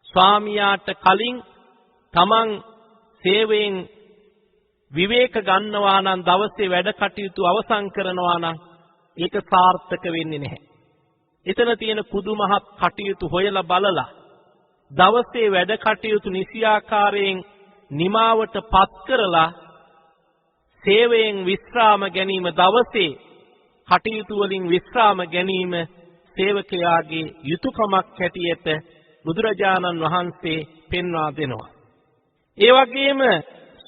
ස්වාමියාට කලින් තමන් සේවයෙන් විවේක ගන්නවා නම්, දවසේ වැඩ කටයුතු අවසන් කරනවා නම් ඒක සාර්ථක වෙන්නේ නැහැ. එතන තියෙන පුදුමහත් කටයුතු හොයලා බලලා දවසේ වැඩ කටයුතු නිසියාකාරයෙන් නිමාවට පත් කරලා සේවයෙන් විශ්‍රාම ගැනීම, දවසේ කටයුතු වලින් විශ්‍රාම ගැනීම සේවකයාගේ යුතුයකමක් හැටියට බුදුරජාණන් වහන්සේ පෙන්වා දෙනවා. ඒ වගේම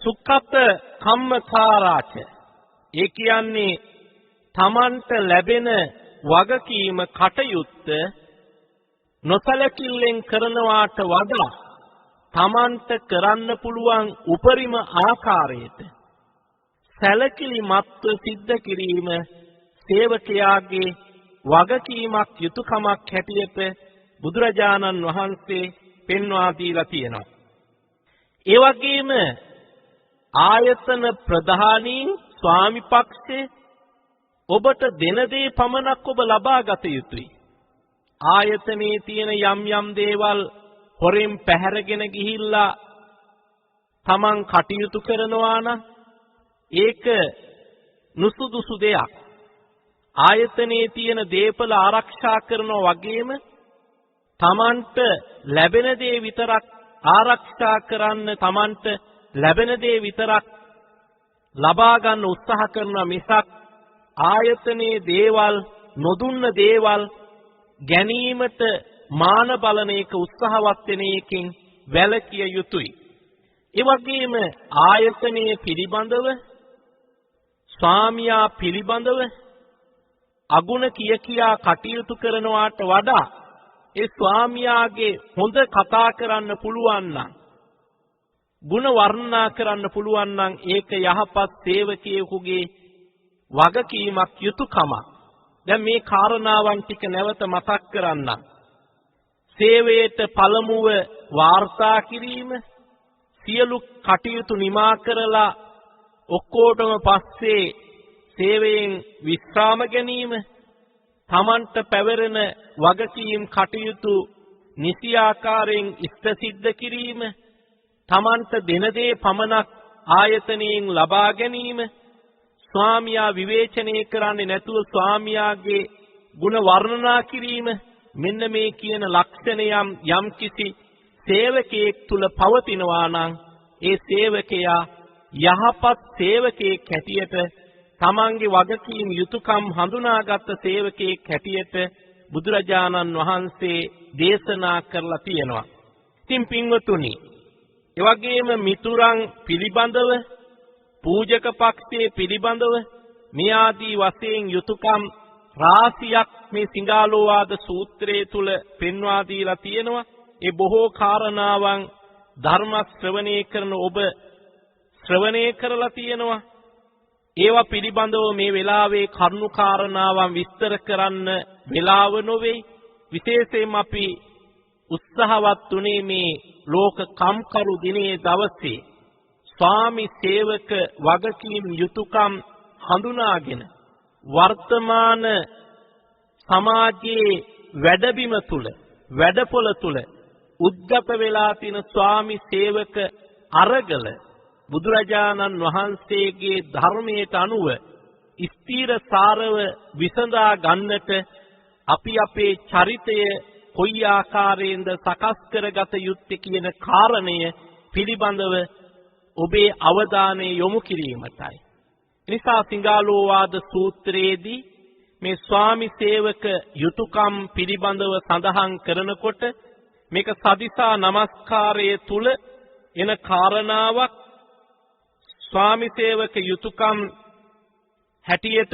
සුක්ඛත කම්මකාරාච, ඒ කියන්නේ තමන්ට ලැබෙන වගකීම කටයුත්ත නොසලකිල්ලෙන් කරනවාට වඩා තමන්ට කරන්න පුළුවන් උපරිම ආකාරයට සැලකිලිමත්ව සිද්ධ කිරීම සේවකයාගේ වගකීමක්, යුතුයකමක් හැටියට බුදුරජාණන් වහන්සේ පෙන්වා දීලා තියෙනවා. ඒ වගේම ආයතන ප්‍රධානීන්, ස්වාමි පක්ෂේ ඔබට දෙන දේ පමණක් ඔබ ලබා ගත යුතුයි. ආයතනයේ තියෙන යම් යම් දේවල් හොරෙන් පැහැරගෙන ගිහිල්ලා තමන් කටයුතු කරනවා නම් ඒක නුසුදුසු දෙයක්. ආයතනයේ තියෙන දේපල ආරක්ෂා කරනවා වගේම තමන්ට ලැබෙන දේ විතරක් ආරක්ෂා කරන්න, තමන්ට ලැබෙන දේ විතරක් ලබා ගන්න උත්සාහ කරනවා මිසක් ආයතනයේ දේවල්, නොදුන්න දේවල් ගැනීමට මාන බලන එක, උත්සාහවත් වෙන එකෙන් වැළකිය යුතුයි. ඒ වගේම ආයතනයේ පිළිබඳව, ස්වාමියා පිළිබඳව අගුණ කියා කටයුතු කරනවාට වඩා ඒ ස්වාමියාගේ හොඳ කතා කරන්න පුළුවන් නම්, ගුණ වර්ණනා කරන්න පුළුවන් නම් ඒක යහපත් සේවකයෙකුගේ වගකීමක්, යුතුයකමක්. දැන් මේ කාරණාවන් ටික නැවත මතක් කරන්න. සේවයට පළමුව වාර්තා කිරීම, සියලු කටයුතු නිමා කරලා ඔක්කොටම පස්සේ සේවයෙන් විශ්‍රාම ගැනීම, තමන්ට පැවරෙන වගකීම් කටයුතු නිසි ආකාරයෙන් ඉෂ්ට සිද්ධ කිරීම, තමන්ට දෙන දේ පමණක් ආයතනයෙන් ලබා ගැනීම, ස්වාමියා විවේචනය කරන්නේ නැතුව ස්වාමියාගේ ගුණ වර්ණනා කිරීම, මෙන්න මේ කියන ලක්ෂණයම් යම් කිසි සේවකයෙක් තුල පවතිනවා නම් ඒ සේවකයා යහපත් සේවකයෙක් හැටියට, තමන්ගේ වගකීම් යුතුයකම් හඳුනාගත් සේවකයෙක් හැටියට බුදුරජාණන් වහන්සේ දේශනා කරලා තියෙනවා. ඉතින් පින්වතුනි, ඒ වගේම මිතුරන් පිළිබඳව, පූජක පක්ෂයේ පිළිබඳව මේ ආදී වශයෙන් යුතුයකම් රාශියක් මේ සිඟාලෝවාද සූත්‍රයේ තුල පෙන්වා දීලා තියෙනවා. ඒ බොහෝ කාරණාවන් ධර්ම ශ්‍රවණය කරන ඔබ ශ්‍රවණය කරලා තියෙනවා. ඒවා පිළිබඳව මේ වෙලාවේ කරුණු කාරණාවන් විස්තර කරන්න වෙලාව නොවේ. විශේෂයෙන්ම අපි උත්සාහවත් උනේ මේ ලෝක කම්කරු දිනේ දවසේ ස්වාමි සේවක වගකීම් යුතුයකම් හඳුනාගෙන වර්තමාන සමාජයේ වැඩබිම තුල, වැඩපොළ තුල උද්ගත වෙලා තියෙන ස්වාමි සේවක අරගල බුදුරජාණන් වහන්සේගේ ධර්මයට අනුව ස්ථීර සාරව විසඳා ගන්නට අපි අපේ චරිතය කොයි ආකාරයෙන්ද සකස් කරගත යුත්තේ කියන කාරණය පිළිබඳව ඔබේ අවධානය යොමු කිරීමටයි. නිසා සිඟාලෝවාද සූත්‍රයේදී මේ ස්වාමි සේවක යුතුයකම් පිළිබඳව සඳහන් කරනකොට මේක සදිසා නමස්කාරයේ තුල එන කාරණාවක්. ස්වාමි සේවක යුතුයකම් හැටියට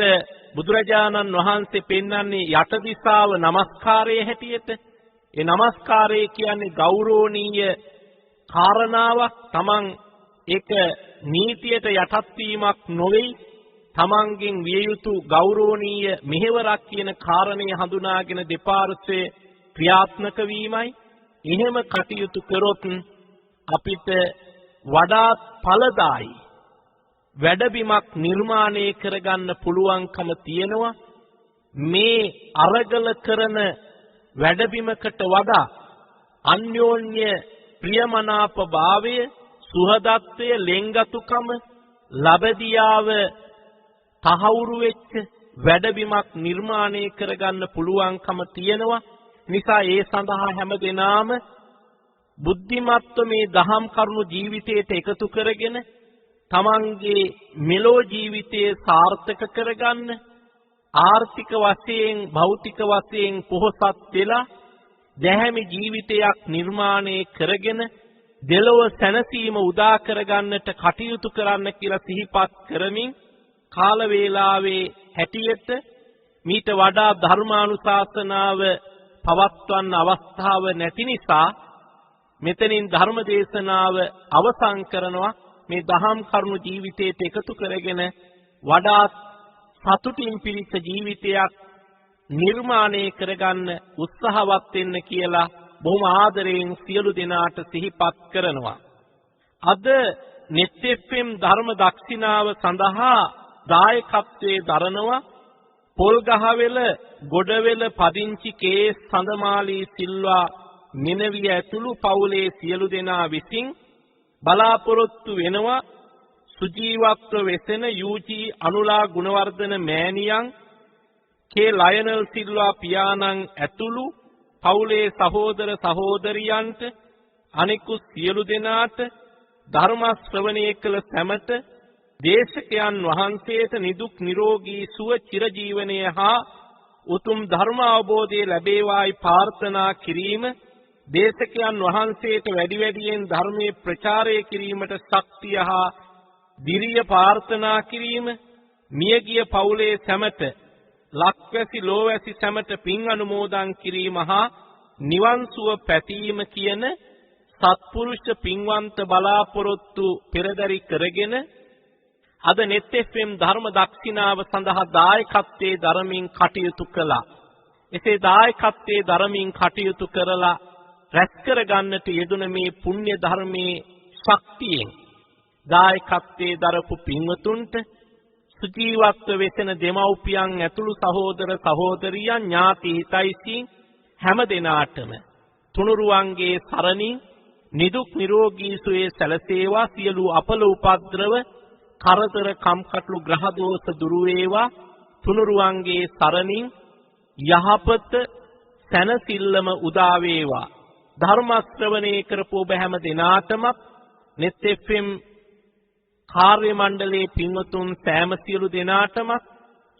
බුදුරජාණන් වහන්සේ පෙන්වන්නේ යට දිශාව නමස්කාරයේ හැටියට. ඒ නමස්කාරය කියන්නේ ගෞරවණීය කාරණාවක්. තමන් ඒක නීතියට යටත් වීමක් නොවේ. තමන්ගෙන් විය යුතු ගෞරවණීය මෙහෙවරක් කියන කාරණය හඳුනාගෙන දෙපාර්ශ්වයේ ක්‍රියාත්මක වීමයි. එහෙම කටයුතු කරොත් අපිට වඩාත් ඵලදායි වැඩබිමක් නිර්මාණය කරගන්න පුළුවන්කම තියෙනවා. මේ අරගල කරන වැඩබිමකට වඩා අන්‍යෝන්‍ය ප්‍රියමනාප භාවය, සුහදත්වය, ලෙන්ගතුකම, ලබදියාව තහවුරු වෙච්ච වැඩබිමක් නිර්මාණය කරගන්න පුළුවන්කම තියෙනවා. නිසා ඒ සඳහා හැමදෙනාම බුද්ධිමත්ව මේ දහම් කරුණු ජීවිතයට එකතු කරගෙන තමන්ගේ මෙලෝ ජීවිතය සාර්ථක කරගන්න, ආර්ථික වශයෙන්, භෞතික වශයෙන් පොහොසත් වෙලා දැහැමි ජීවිතයක් නිර්මාණය කරගෙන දෙලොව සැනසීම උදා කරගන්නට කටයුතු කරන්න කියලා සිහිපත් කරමින් කාල වේලාවේ හැටියට මීට වඩා ධර්මානුශාසනාව පවත්වන්න අවස්ථාව නැති නිසා මෙතනින් ධර්ම දේශනාව අවසන් කරනවා. මේ දහම් කරුණු ජීවිතයට එකතු කරගෙන වඩාත් සතුටින් පිරිච්ච ජීවිතයක් නිර්මාණය කරගන්න උත්සාහවත් වෙන්න කියලා බොහොම ආදරයෙන් සියලු දෙනාට සිහිපත් කරනවා. අද net FM ධර්ම දක්ෂිනාව සඳහා දායකත්වයේ දරනවා පොල්ගහවෙල ගොඩවෙල පදිංචි කේ සඳමාලී සිල්වා මිනවිය ඇතුළු පවුලේ සියලු දෙනා විසින් බලාපොරොත්තු වෙනවා සුජීවත්ව වෙසෙන යූජී අනුලා ගුණවර්ධන මෑණියන් කේ ලයනල් සිල්වා පියාණන් ඇතුළු පවුලේ සහෝදර සහෝදරියන්ට අනිකුත් සියලු දෙනාට ධර්ම ශ්‍රවණය කළ සැමට දේශකයන් වහන්සේට නිදුක් නිරෝගී සුව චිරජීවනයේ හා උතුම් ධර්ම අවබෝධය ලැබේවායි ප්‍රාර්ථනා කිරීම දේශකයන් වහන්සේට වැඩි වැඩියෙන් ධර්මයේ ප්‍රචාරය කිරීමට ශක්තිය හා දිරිය ප්‍රාර්ථනා කිරීම මියගිය පවුලේ සැමට ලක්වැසි ලෝවැසි සැමට පින් අනුමෝදන් කිරීම හා නිවන් සුව පැතීම කියන සත්පුරුෂ පින්වන්ත බලාපොරොත්තු පෙරදරි කරගෙන අද net fm ධර්ම දක්ෂිනාව සඳහා දායකත්වයේ දරමින් කටයුතු කළා. එසේ දායකත්වයේ දරමින් කටයුතු කරලා රැස් කර ගන්නට යෙදුන මේ පුණ්‍ය ධර්මයේ ශක්තියෙන් දායකත්වයේ දරපු පින්වතුන්ට සුජීවත්ව වෙසෙන දෙමව්පියන් ඇතුළු සහෝදර සහෝදරියන් ඥාති හිතයිසීන් හැම දෙනාටම තුනුරුවන්ගේ සරණින් නිදුක් නිරෝගී සුවය සැලසේවා සියලු අපල උපද්‍රව කරදර කම්කටොළු ග්‍රහ දෝෂ දුරු වේවා තුනුරුවන්ගේ සරණින් යහපත සැනසෙල්ලම උදා වේවා ධර්ම ශ්‍රවණය කරපු ඔබ හැම දිනාටම net fm කාර්ය මණ්ඩලයේ පින්වතුන් සෑම සියලු දෙනාටම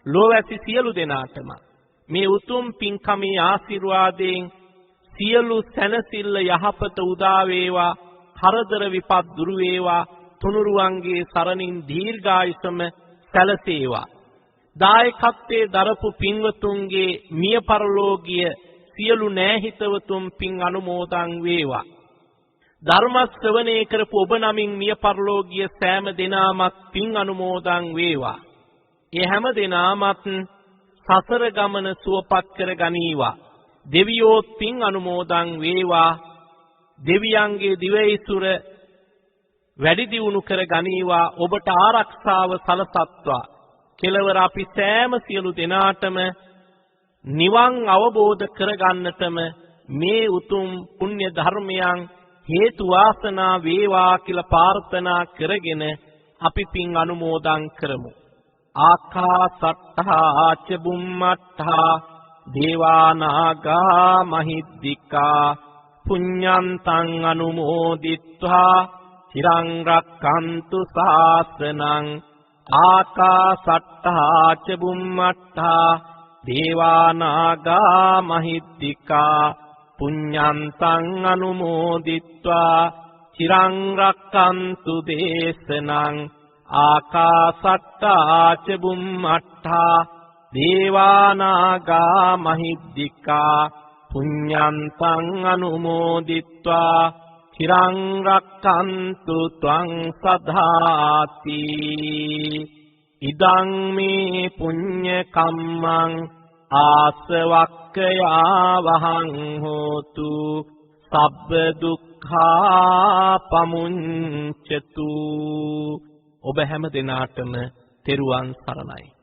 ලෝවැසි සියලු දෙනාටම මේ උතුම් පින්කමේ ආශිර්වාදයෙන් සියලු සැනසෙල්ල යහපත උදා වේවා කරදර විපත් දුරු වේවා තුනුරුවන්ගේ සරණින් දීර්ඝායුෂම සැලසේවා දායකත්වයේ දරපු පින්වතුන්ගේ මිය පරලෝකීය සියලු නෑහිතවතුන් පින් අනුමෝදන් වේවා ධර්ම ශ්‍රවණය කරපු ඔබ නමින් මිය පරලෝකීය සෑම දෙනාමත් පින් අනුමෝදන් වේවා ඒ හැම දෙනාමත් සසර ගමන සුවපත් කර ගනීවා දෙවියෝ පින් අනුමෝදන් වේවා දෙවියන්ගේ දිවයිසුර වැඩි දියුණු කර ගනීවා ඔබට ආරක්ෂාව සලසත්වා කෙලවර අපි සෑම සියලු දෙනාටම නිවන් අවබෝධ කරගන්නටම මේ උතුම් පුණ්‍ය ධර්මයන් හේතු වාසනා වේවා කියලා ප්‍රාර්ථනා කරගෙන අපි පින් අනුමෝදන් කරමු ආකාසට්ඨා ච බුම්මට්ඨා දේවානාගා මහිද්దికා පුඤ්ඤන්තං අනුමෝදිත්වා චිරං රක්ඛන්තු ශාසනං ආකාසට්ඨා ච බුම්මට්ඨා දේවානාගා මහිද්దికා පුඤ්ඤන්තං අනුමෝදිත්වා චිරං රක්ඛන්තු දේශනං ආකාසට්ඨා ච බුම්මට්ඨා දේවානාගා මහිද්దికා පුඤ්ඤන්තං අනුමෝදිත්වා චිරං රක්ඛන්තු ත්වං සදාති ඉදං මේ පුඤ්ඤ කම්මං ආසවක්ඛයා වහං හෝතු සබ්බ දුක්ඛා පමුඤ්චතු ඔබ හැම දිනාටම තෙරුවන් සරණයි